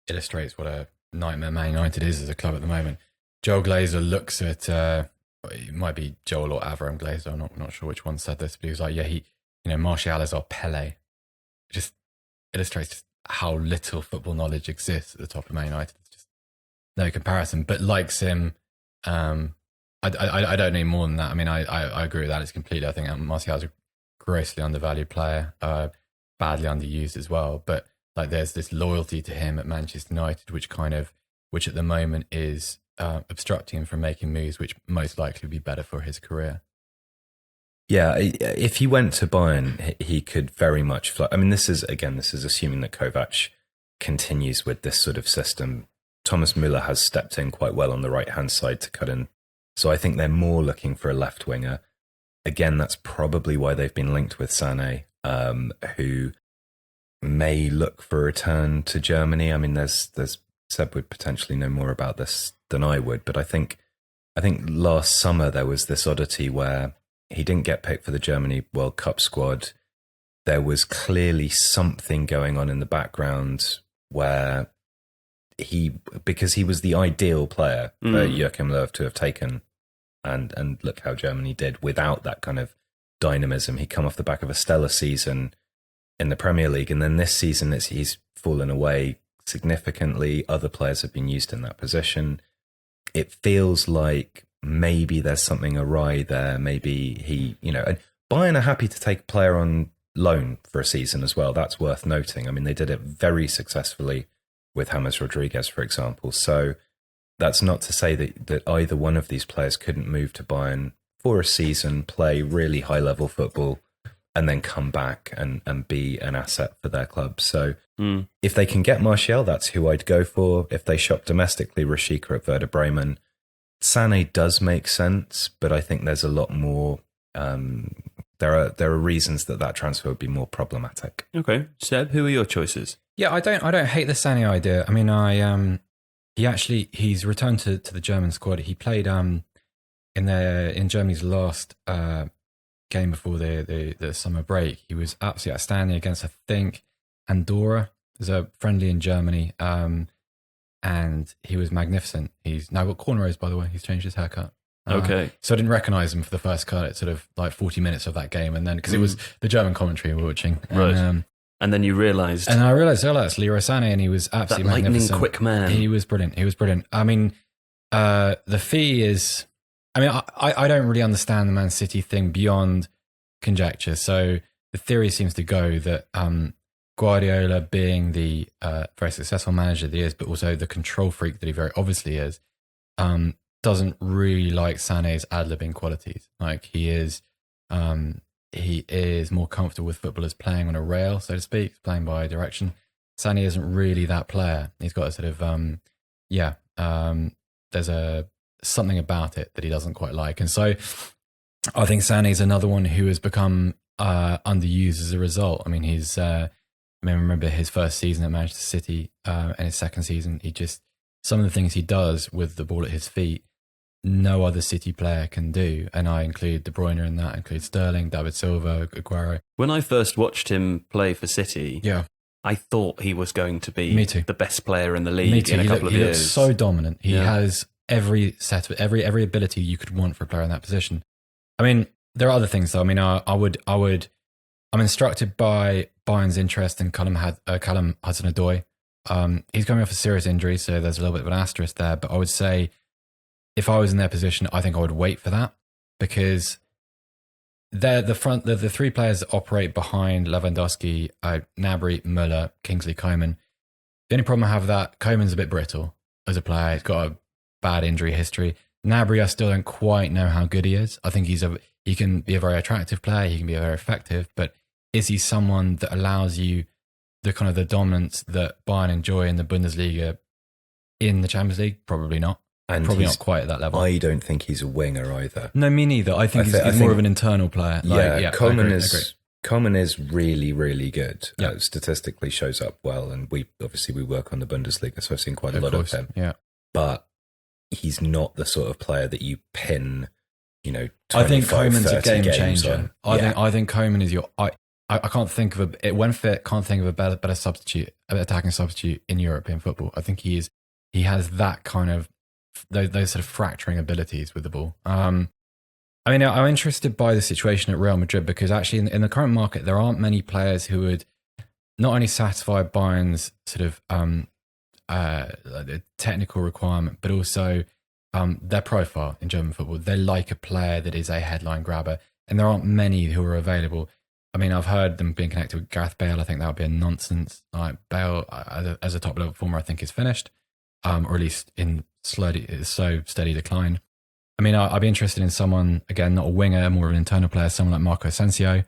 illustrates what a nightmare Man United is as a club at the moment. Joel Glazer looks at, it might be Joel or Avram Glazer, I'm not sure which one said this, but he was like, Martial is our Pele. It just illustrates just how little football knowledge exists at the top of Man United. It's just no comparison, but likes him. I don't need more than that. I mean, I agree with that. It's completely, I think Martial's a grossly undervalued player, badly underused as well. But like, there's this loyalty to him at Manchester United, which at the moment is obstructing him from making moves, which most likely would be better for his career. Yeah, if he went to Bayern, he could very much fly. I mean, this is assuming that Kovac continues with this sort of system. Thomas Müller has stepped in quite well on the right-hand side to cut in. So I think they're more looking for a left winger. Again, that's probably why they've been linked with Sané, who may look for a return to Germany. I mean, there's Seb would potentially know more about this than I would, but I think last summer there was this oddity where he didn't get picked for the Germany World Cup squad. There was clearly something going on in the background where because he was the ideal player for Joachim Löw to have taken, and look how Germany did without that kind of dynamism. He'd come off the back of a stellar season in the Premier League, and then this season he's fallen away significantly. Other players have been used in that position. It feels like maybe there's something awry there. Maybe and Bayern are happy to take a player on loan for a season as well. That's worth noting. I mean, they did it very successfully with James Rodriguez, for example. So that's not to say that either one of these players couldn't move to Bayern for a season, play really high-level football, and then come back and be an asset for their club. So if they can get Martial, that's who I'd go for. If they shop domestically, Rashica at Werder Bremen. Sané does make sense, but I think there's a lot more. There are reasons that transfer would be more problematic. Okay, Seb, who are your choices? Yeah, I don't hate the Sané idea. I mean, he's returned to the German squad. He played in Germany's last game before the summer break. He was absolutely outstanding against, I think, Andorra. There's a friendly in Germany, and he was magnificent. He's now got cornrows, by the way. He's changed his haircut. Okay. So I didn't recognise him for the first cut at sort of like 40 minutes of that game, and then because it was the German commentary we were watching, right? And then you realised, and I realised, oh, that's Leroy Sané, and he was absolutely that magnificent. lightning quick man. He was brilliant. I mean, the fee is. I mean, I don't really understand the Man City thing beyond conjecture. So the theory seems to go that Guardiola, being the very successful manager that he is, but also the control freak that he very obviously is, doesn't really like Sané's ad-libbing qualities. Like he is more comfortable with footballers playing on a rail, so to speak, playing by direction. Sané isn't really that player. He's got a sort of there's something about it that he doesn't quite like, and so I think Sané's another one who has become underused as a result. I mean, remember his first season at Manchester City and his second season. Some of the things he does with the ball at his feet, no other City player can do. And I include De Bruyne in that, I include Sterling, David Silva, Aguero. When I first watched him play for City, I thought he was going to be the best player in the league in a couple of years. He looks so dominant. He has every ability you could want for a player in that position. I mean, there are other things though. I mean, I'm instructed by Bayern's interest in Callum Hudson-Odoi. He's coming off a serious injury, so there's a little bit of an asterisk there. But I would say, if I was in their position, I think I would wait for that, because they're the three players that operate behind Lewandowski, Gnabry, Müller, Kingsley Coman. The only problem I have with that, Coman's a bit brittle as a player. He's got a bad injury history. Gnabry, I still don't quite know how good he is. I think he can be a very attractive player. He can be very effective, but is he someone that allows you the kind of the dominance that Bayern enjoy in the Bundesliga in the Champions League? Probably not. And probably not quite at that level. I don't think he's a winger either. No, me neither. I think he's more of an internal player. Coman is really, really good. Statistically shows up well, and we work on the Bundesliga, so I've seen quite a lot of him. Yeah. But he's not the sort of player that you pin I think 25, Koeman's a 30 game games changer. on. I think Koeman is your. I can't think of when fit. Can't think of a better substitute, an attacking substitute in European football. I think he has that kind of those sort of fracturing abilities with the ball. I'm interested by the situation at Real Madrid because actually in the current market there aren't many players who would not only satisfy Bayern's sort of the technical requirement, but also their profile in German football. They like a player that is a headline grabber, and there aren't many who are available. I mean, I've heard them being connected with Gareth Bale. I think that would be a nonsense. Like Bale, as a top level performer, I think is finished, or at least in steady decline. I mean, I'd be interested in someone, again, not a winger, more of an internal player, someone like Marco Asensio.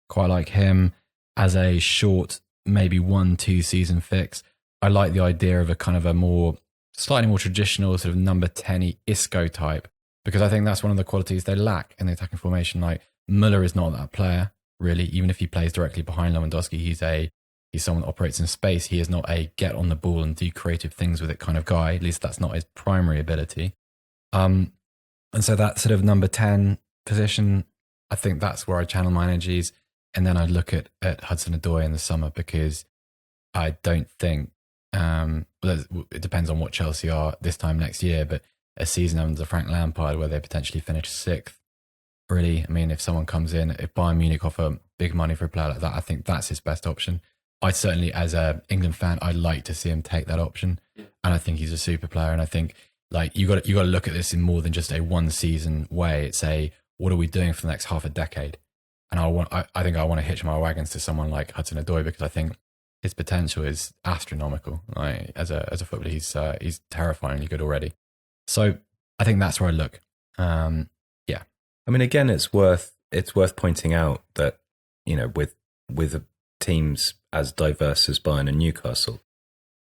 Quite like him as a short, maybe 1-2 season fix. I like the idea of a kind of a slightly more traditional sort of number 10-y Isco type, because I think that's one of the qualities they lack in the attacking formation. Like Müller is not that player, really. Even if he plays directly behind Lewandowski, he's someone that operates in space. He is not a get on the ball and do creative things with it kind of guy. At least that's not his primary ability. And so that sort of number 10 position, I think that's where I channel my energies. And then I look at Hudson-Odoi in the summer because I don't think, it depends on what Chelsea are this time next year, but a season under Frank Lampard where they potentially finish 6th, really, I mean, if someone comes in, if Bayern Munich offer big money for a player like that, I think that's his best option. I certainly, as an England fan, I'd like to see him take that option. And I think he's a super player. And I think like you got to look at this in more than just a one season way. It's what are we doing for the next half a decade? And I think I want to hitch my wagons to someone like Hudson-Odoi because I think his potential is astronomical. Like as a footballer, he's terrifyingly good already. So I think that's where I look. Yeah. I mean, again, it's worth pointing out that with teams as diverse as Bayern and Newcastle,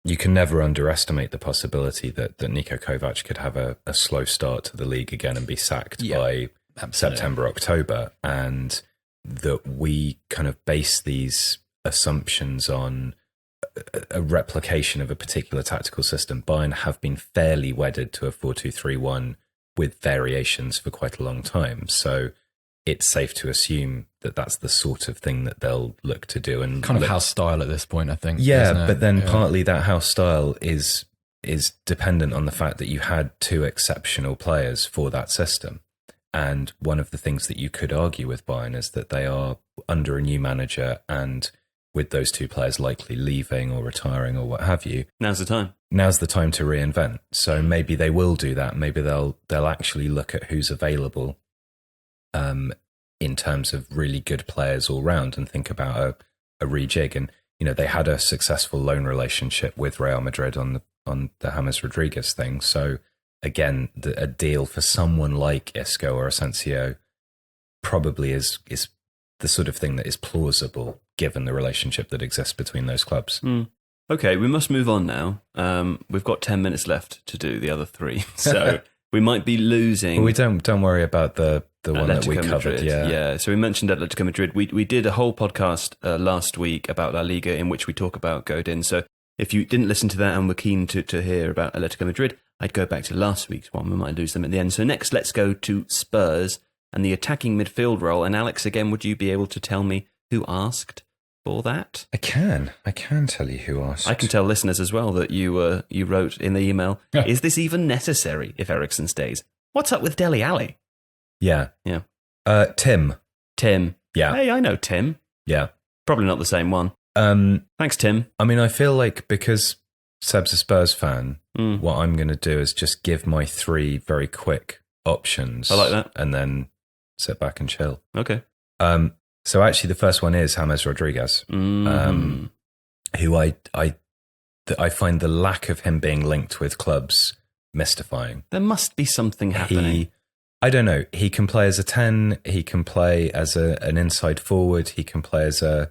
you can never underestimate the possibility that Niko Kovac could have a slow start to the league again and be sacked by September, October, and that we kind of base these assumptions on a replication of a particular tactical system. Bayern have been fairly wedded to a 4-2-3-1 with variations for quite a long time. So it's safe to assume that that's the sort of thing that they'll look to do. And kind of house style at this point, I think. Yeah, but then partly that house style is dependent on the fact that you had two exceptional players for that system. And one of the things that you could argue with Bayern is that they are under a new manager, and with those two players likely leaving or retiring or what have you. Now's the time. Now's the time to reinvent. So maybe they will do that. Maybe they'll actually look at who's available in terms of really good players all round and think about a rejig. And, they had a successful loan relationship with Real Madrid on the James Rodriguez thing. So again, a deal for someone like Isco or Asensio probably is the sort of thing that is plausible given the relationship that exists between those clubs. Okay, we must move on now. We've got 10 minutes left to do the other three. So we might be losing. Well, we don't worry about the one that we covered. Madrid. Yeah. So we mentioned Atletico Madrid. We did a whole podcast last week about La Liga in which we talk about Godin. So if you didn't listen to that and were keen to hear about Atletico Madrid, I'd go back to last week's one. We might lose them at the end. So next, let's go to Spurs and the attacking midfield role. And Alex, again, would you be able to tell me who asked for that? I can tell you who asked. I can tell listeners as well that you wrote in the email, is this even necessary if Eriksen stays? What's up with Dele Alli? Yeah. Tim. Yeah. Hey, I know Tim. Yeah. Probably not the same one. Thanks, Tim. I mean, I feel like because Seb's a Spurs fan, what I'm going to do is just give my 3 very quick options. I like that. And then sit back and chill. Okay. So actually the first one is James Rodriguez, who I find the lack of him being linked with clubs mystifying. There must be something happening. I don't know. He can play as a 10. He can play as an inside forward. He can play as an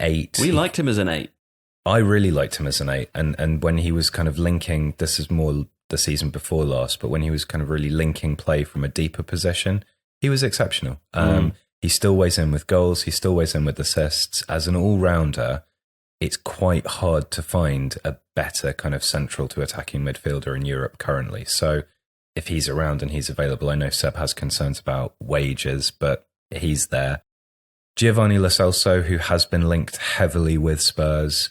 8. We liked him as an 8. I really liked him as an 8. And when he was kind of linking, this is more the season before last, but when he was kind of really linking play from a deeper position, he was exceptional. He still weighs in with goals. He still weighs in with assists. As an all-rounder, it's quite hard to find a better kind of central to attacking midfielder in Europe currently. So if he's around and he's available. I know Seb has concerns about wages, but he's there. Giovanni Lo Celso, who has been linked heavily with Spurs,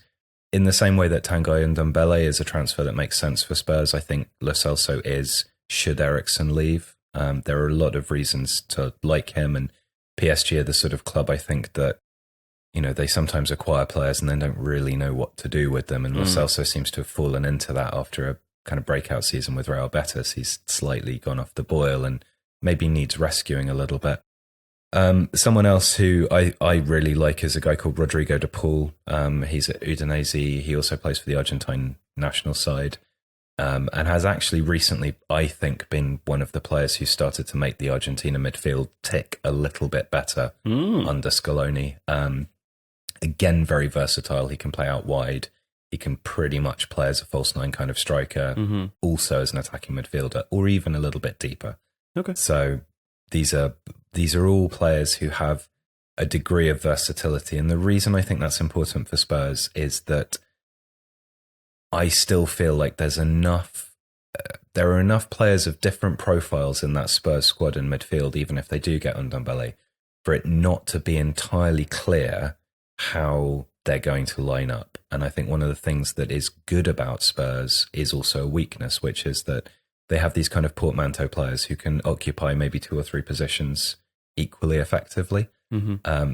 in the same way that Tanguy Ndombele is a transfer that makes sense for Spurs, I think Lo Celso is, should Eriksen leave. There are a lot of reasons to like him, and PSG are the sort of club, I think, that, you know, they sometimes acquire players and then don't really know what to do with them. And Lo Celso seems to have fallen into that after a kind of breakout season with Real Betis. He's slightly gone off the boil and maybe needs rescuing a little bit. Someone else who I really like is a guy called Rodrigo de Paul. He's at Udinese. He also plays for the Argentine national side, and has actually recently, I think, been one of the players who started to make the Argentina midfield tick a little bit better under Scaloni. Again, very versatile. He can play out wide. He can pretty much play as a false nine kind of striker, also as an attacking midfielder, or even a little bit deeper. Okay. So these are all players who have a degree of versatility. And the reason I think that's important for Spurs is that I still feel like there are enough players of different profiles in that Spurs squad in midfield, even if they do get Ndombele, for it not to be entirely clear how they're going to line up. And I think one of the things that is good about Spurs is also a weakness, which is that they have these kind of portmanteau players who can occupy maybe 2 or 3 positions equally effectively.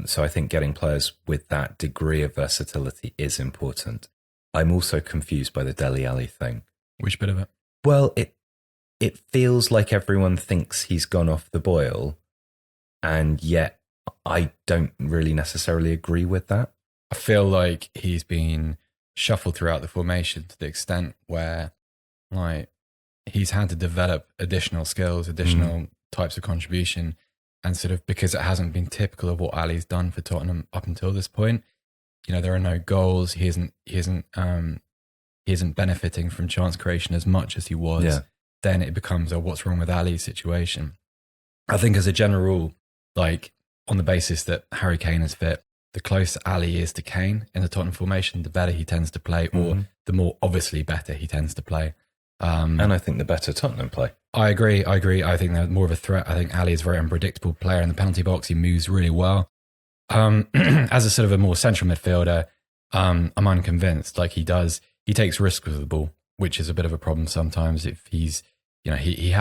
So I think getting players with that degree of versatility is important. I'm also confused by the Dele Alli thing. Which bit of it? Well, it feels like everyone thinks he's gone off the boil, and yet I don't really necessarily agree with that. I feel like he's been shuffled throughout the formation to the extent where, like, he's had to develop additional skills, additional types of contribution, and sort of, because it hasn't been typical of what Ali's done for Tottenham up until this point. You know, there are no goals. He isn't benefiting from chance creation as much as he was. Yeah. Then it becomes a what's wrong with Ali's situation. I think as a general rule, like, on the basis that Harry Kane is fit, the closer Ali is to Kane in the Tottenham formation, the better he tends to play, or the more obviously better he tends to play. And I think the better Tottenham play. I agree. I think they're more of a threat. I think Ali is a very unpredictable player in the penalty box. He moves really well. As a sort of a more central midfielder, I'm unconvinced. Like, he takes risks with the ball, which is a bit of a problem sometimes. If he's, you know, he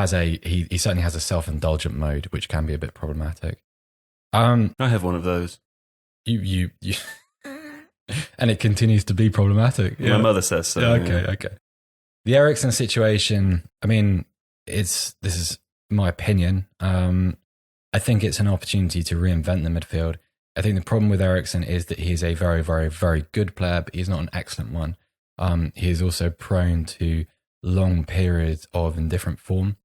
certainly has a self-indulgent mode, which can be a bit problematic. I have one of those. You and it continues to be problematic. Yeah. My mother says so. Okay. The Eriksen situation, I mean, this is my opinion. I think it's an opportunity to reinvent the midfield. I think the problem with Eriksen is that he is a very, very, very good player, but he's not an excellent one. He is also prone to long periods of indifferent form,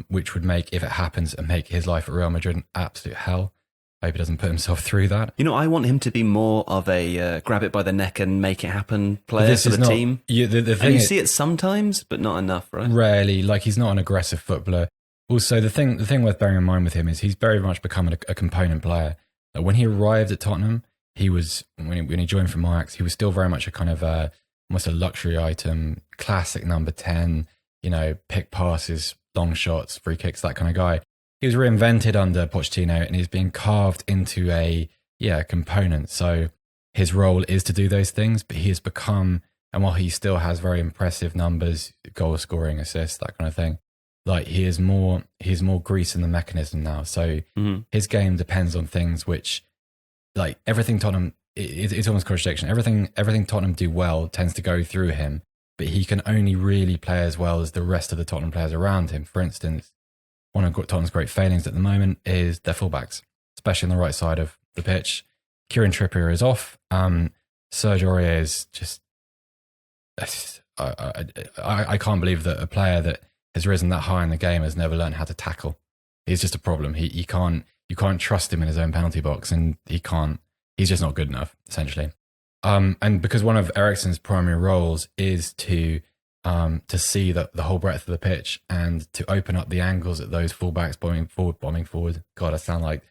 which would make, if it happens, make his life at Real Madrid an absolute hell. I hope he doesn't put himself through that. You know, I want him to be more of a grab it by the neck and make it happen player for the team. Yeah, the thing and you see it sometimes, but not enough, right? Rarely. Like, he's not an aggressive footballer. Also, the thing worth bearing in mind with him is he's very much become a component player. Like, when he arrived at Tottenham, he was, when he joined from Ajax, he was still very much a kind of almost a luxury item, classic number 10, you know, pick passes, long shots, free kicks, that kind of guy. He was reinvented under Pochettino, and he's being carved into a component. So his role is to do those things, but he has become, and while he still has very impressive numbers, goal scoring, assists, that kind of thing, like, he's more grease in the mechanism now. So his game depends on things which, like, everything Tottenham, it's almost contradiction. Everything Tottenham do well tends to go through him, but he can only really play as well as the rest of the Tottenham players around him. For instance, one of Tottenham's great failings at the moment is their fullbacks, especially on the right side of the pitch. Kieran Trippier is off. Serge Aurier is just... I can't believe that a player that has risen that high in the game has never learned how to tackle. He's just a problem. You can't trust him in his own penalty box, and he's just not good enough, essentially. And because one of Eriksen's primary roles is to see the whole breadth of the pitch and to open up the angles at those fullbacks bombing forward. God, I sound like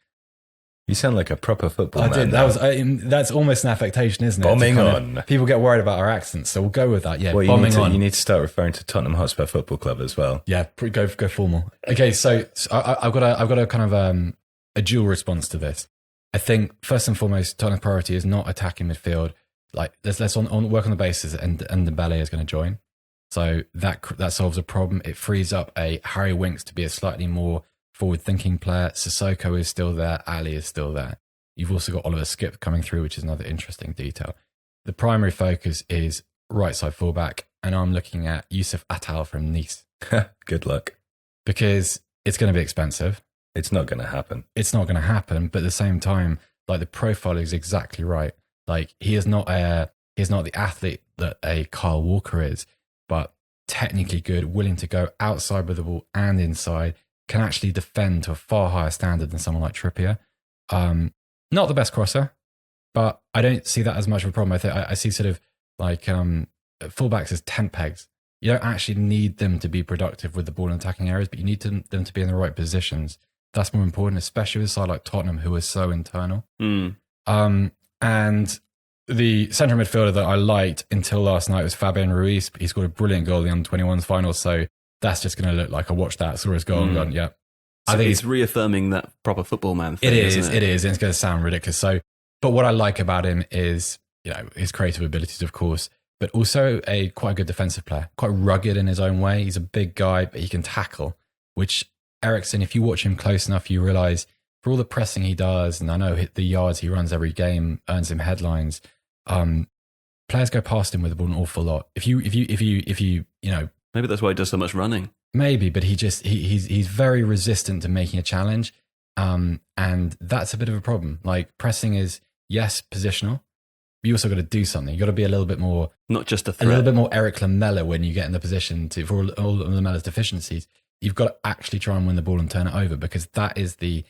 You sound like a proper football man. I did. That's almost an affectation, isn't it? Bombing on. People get worried about our accents, so we'll go with that. Yeah, well, bombing on. You need to start referring to Tottenham Hotspur Football Club as well. Yeah, go formal. Okay, so I've got a kind of a dual response to this. I think first and foremost, Tottenham's priority is not attacking midfield. Like let's work on the basis, and Dembele is going to join. So that solves a problem. It frees up a Harry Winks to be a slightly more forward-thinking player. Sissoko is still there. Ali is still there. You've also got Oliver Skip coming through, which is another interesting detail. The primary focus is right side fullback, and I'm looking at Youssef Attal from Nice. Good luck. Because it's going to be expensive. It's not going to happen. It's not going to happen, but at the same time, like the profile is exactly right. Like he is not the athlete that a Kyle Walker is, but technically good, willing to go outside with the ball and inside, can actually defend to a far higher standard than someone like Trippier. Not the best crosser, but I don't see that as much of a problem. I see sort of like fullbacks as tent pegs. You don't actually need them to be productive with the ball in attacking areas, but you need them to be in the right positions. That's more important, especially with a side like Tottenham, who are so internal. And the central midfielder that I liked until last night was Fabian Ruiz. He scored a brilliant goal in the under-21s final, so that's just going to look like I watched that, saw his goal and gone, yeah. So I think it's reaffirming that proper football man thing, it is, isn't it? It is, and it's going to sound ridiculous. But what I like about him is, his creative abilities, of course, but also a quite a good defensive player, quite rugged in his own way. He's a big guy, but he can tackle, which Eriksen, if you watch him close enough, you realise for all the pressing he does, and I know the yards he runs every game earns him headlines. Players go past him with the ball an awful lot. If you maybe that's why he does so much running. Maybe, but he's very resistant to making a challenge, and that's a bit of a problem. Like pressing is yes positional, but you also got to do something. You got to be a little bit more, not just a threat. A little bit more Eric Lamela when you get in the position to for all of Lamela's deficiencies. You've got to actually try and win the ball and turn it over, because that is the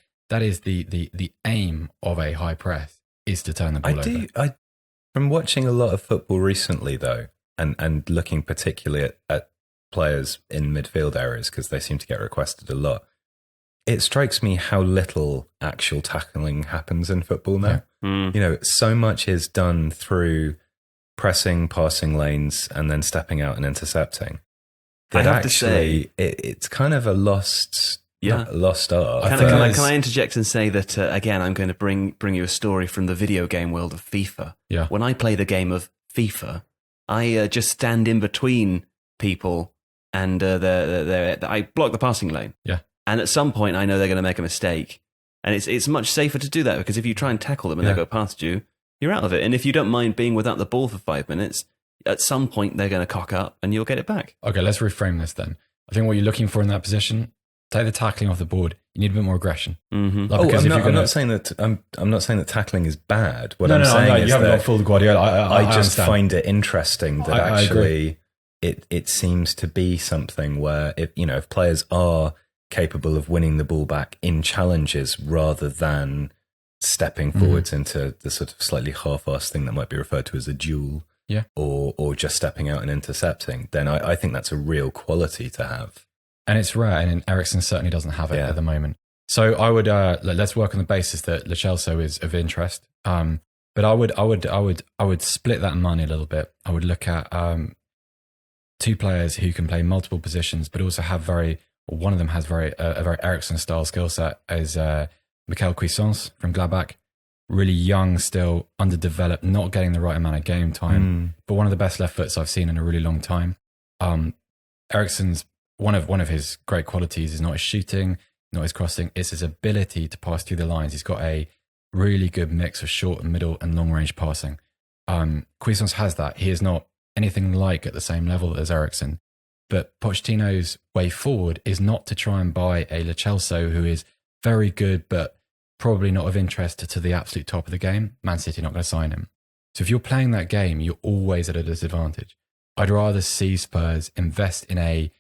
aim of a high press, is to turn the ball over. From watching a lot of football recently, though, and looking particularly at players in midfield areas, because they seem to get requested a lot, it strikes me how little actual tackling happens in football now. Yeah. So much is done through pressing, passing lanes, and then stepping out and intercepting. That I have actually, to say, it's kind of a lost art. Can I interject and say that, again, I'm going to bring you a story from the video game world of FIFA. Yeah. When I play the game of FIFA, I just stand in between people and I block the passing lane. Yeah. And at some point, I know they're going to make a mistake. And it's much safer to do that, because if you try and tackle them and they go past you, you're out of it. And if you don't mind being without the ball for 5 minutes, at some point they're going to cock up and you'll get it back. Okay, let's reframe this then. I think what you're looking for in that position, take the tackling off the board. You need a bit more aggression. Mm-hmm. I'm not saying that. I'm not saying that tackling is bad. What I'm saying is you haven't got full Guardiola. I just find it interesting that actually it seems to be something where if players are capable of winning the ball back in challenges rather than stepping forwards into the sort of slightly half-assed thing that might be referred to as a duel, or just stepping out and intercepting, then I think that's a real quality to have. And it's rare, and Eriksen certainly doesn't have it at the moment. So I would let's work on the basis that Lo Celso is of interest. But I would split that money a little bit. I would look at two players who can play multiple positions, but also have one of them has a very Eriksen style skill set, is Michael Cuisance from Gladbach. Really young still, underdeveloped, not getting the right amount of game time, but one of the best left foots I've seen in a really long time. Eriksen's one of his great qualities is not his shooting, not his crossing, it's his ability to pass through the lines. He's got a really good mix of short and middle and long range passing. Cuisance has that. He is not anything like at the same level as Eriksen, but Pochettino's way forward is not to try and buy a Lo Celso who is very good but probably not of interest to the absolute top of the game. Man City not going to sign him. So if you're playing that game, you're always at a disadvantage. I'd rather see Spurs invest in an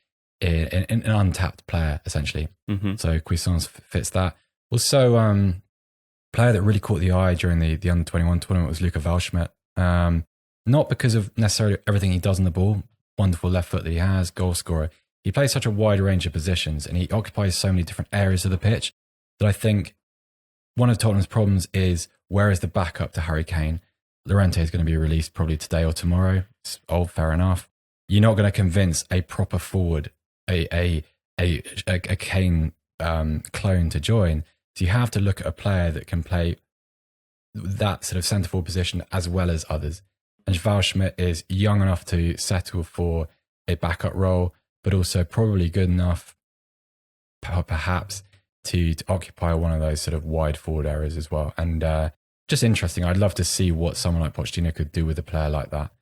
untapped player, essentially. Mm-hmm. So Cuisance fits that. Also, player that really caught the eye during the under-21 tournament was Luka Waldschmidt. Not because of necessarily everything he does on the ball, wonderful left foot that he has, goal scorer. He plays such a wide range of positions and he occupies so many different areas of the pitch that I think one of Tottenham's problems is, where is the backup to Harry Kane? Llorente is going to be released probably today or tomorrow. It's all fair enough. You're not going to convince a proper forward, a Kane clone to join. So you have to look at a player that can play that sort of centre forward position as well as others. And Val Schmidt is young enough to settle for a backup role, but also probably good enough, perhaps, to occupy one of those sort of wide forward areas as well. And just interesting. I'd love to see what someone like Pochettino could do with a player like that.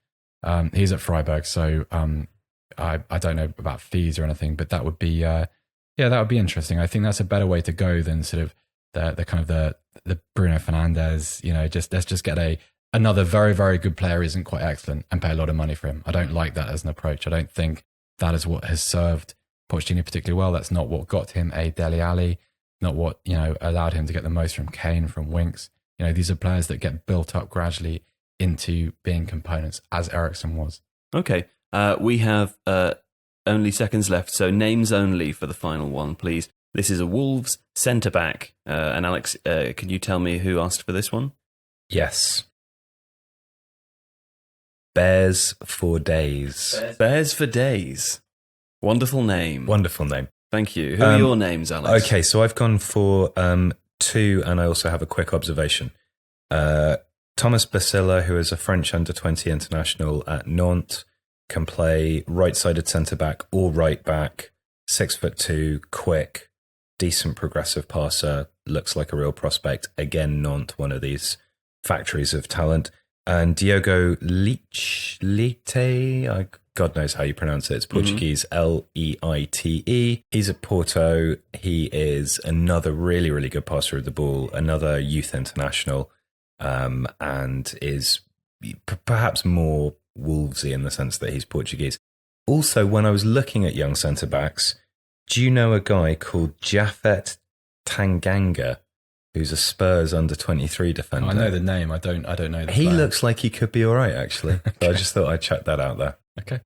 He's at Freiburg, so I don't know about fees or anything, but that would be that would be interesting. I think that's a better way to go than sort of the kind of the Bruno Fernandes. Let's just get another very, very good player isn't quite excellent and pay a lot of money for him. I don't like that as an approach. I don't think that is what has served Pochettino particularly well. That's not what got him a Dele Alli, not what allowed him to get the most from Kane, from Winks. These are players that get built up gradually into being components, as Eriksen was. Okay, we have only seconds left, so names only for the final one, please. This is a Wolves centre-back. And Alex, can you tell me who asked for this one? Yes. Bears for Days. Bears for Days. Wonderful name. Wonderful name. Thank you. Who are your names, Alex? Okay, so I've gone for two, and I also have a quick observation. Thomas Basila, who is a French under-20 international at Nantes, can play right-sided centre-back or right-back, 6'2", quick, decent progressive passer, looks like a real prospect. Again, Nantes, one of these factories of talent. And Diogo Leite, God knows how you pronounce it. It's Portuguese, Leite. He's at Porto. He is another really, really good passer of the ball, another youth international, and is perhaps more Wolvesy in the sense that he's Portuguese. Also, when I was looking at young centre-backs, do you know a guy called Japhet Tanganga, who's a Spurs under-23 defender? I know the name. I don't know the He player. looks like he could be all right, actually. Okay. So I just thought I'd check that out there. Okay.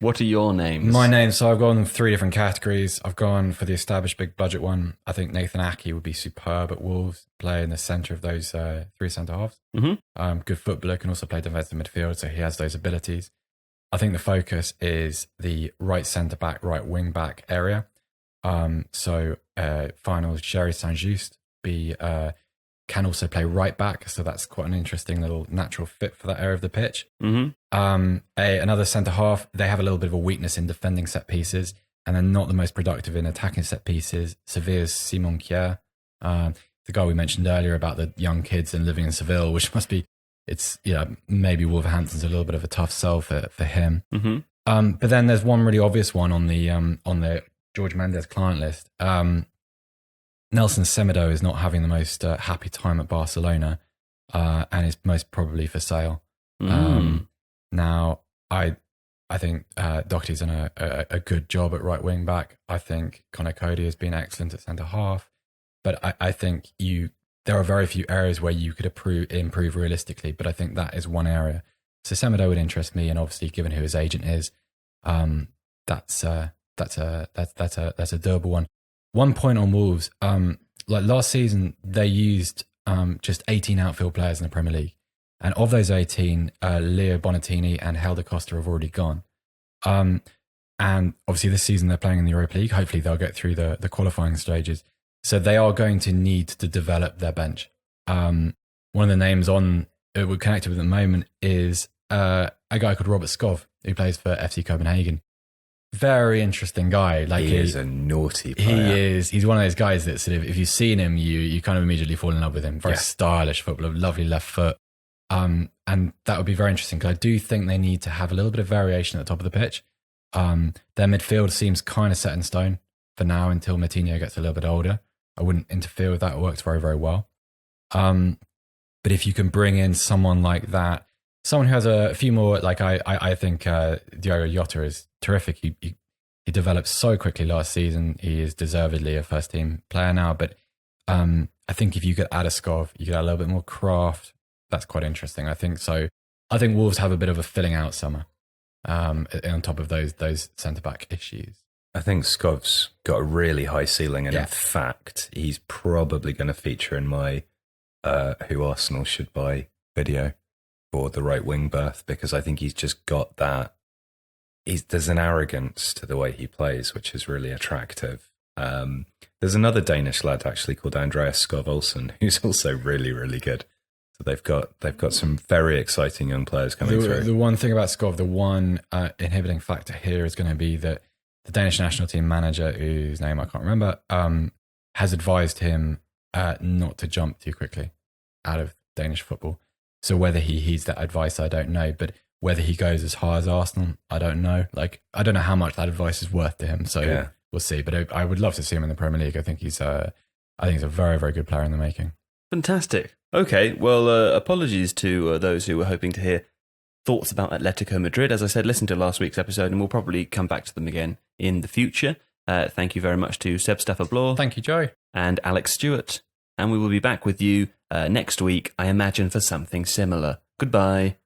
What are your names? My name, so I've gone 3 different categories. I've gone for the established big budget one. I think Nathan Ake would be superb at Wolves, play in the centre of those 3 centre-halves. Mm-hmm. Good footballer, can also play defensive midfield, so he has those abilities. I think the focus is the right centre-back, right wing-back area. Finals, Jerry Saint-Just can also play right back, so that's quite an interesting little natural fit for that area of the pitch. Mm-hmm. Another centre half, they have a little bit of a weakness in defending set pieces, and they're not the most productive in attacking set pieces. Sevilla's Simon Kjaer, the guy we mentioned earlier about the young kids and living in Seville, which must be, maybe Wolverhampton's a little bit of a tough sell for him. Mm-hmm. But then there's one really obvious one on the George Mendes client list. Nelson Semedo is not having the most happy time at Barcelona, and is most probably for sale. Now, I think Doherty's done a good job at right wing back. I think Connor Cody has been excellent at centre half, but I think there are very few areas where you could improve realistically. But I think that is one area. So Semedo would interest me, and obviously, given who his agent is, that's a doable one. 1 point on Wolves. Like last season, they used just 18 outfield players in the Premier League. And of those 18, Leo Bonatini and Helder Costa have already gone. And obviously this season they're playing in the Europa League. Hopefully they'll get through the qualifying stages. So they are going to need to develop their bench. One of the names we're connected with at the moment is a guy called Robert Skov, who plays for FC Copenhagen. Very interesting guy. Like he is a naughty player. He is. He's one of those guys that sort of, if you've seen him, you kind of immediately fall in love with him. Very stylish footballer, lovely left foot. And that would be very interesting because I do think they need to have a little bit of variation at the top of the pitch. Their midfield seems kind of set in stone for now until Moutinho gets a little bit older. I wouldn't interfere with that. It works very, very well. But if you can bring in someone like that, someone who has a few more, like I think Diogo Jota is terrific. He developed so quickly last season. He is deservedly a first team player now. But I think if you could add a Skov, you could add a little bit more craft. That's quite interesting. I think so. I think Wolves have a bit of a filling out summer on top of those centre back issues. I think Skov's got a really high ceiling, and Yeah. in fact, he's probably going to feature in my who Arsenal should buy video for the right wing berth, because I think he's just got that. There's an arrogance to the way he plays, which is really attractive. There's another Danish lad actually called Andreas Skov Olsen, who's also really, really good. So they've got some very exciting young players coming through. The one thing about Skov, the one inhibiting factor here is going to be that the Danish national team manager, whose name I can't remember, has advised him not to jump too quickly out of Danish football. So whether he heeds that advice, I don't know. But whether he goes as high as Arsenal, I don't know. Like, I don't know how much that advice is worth to him. So we'll see. But I would love to see him in the Premier League. I think he's a very, very good player in the making. Fantastic. Okay, well, apologies to those who were hoping to hear thoughts about Atletico Madrid. As I said, listen to last week's episode and we'll probably come back to them again in the future. Thank you very much to Seb Stafford-Bloor. Thank you, Joe. And Alex Stewart. And we will be back with you next week, I imagine, for something similar. Goodbye.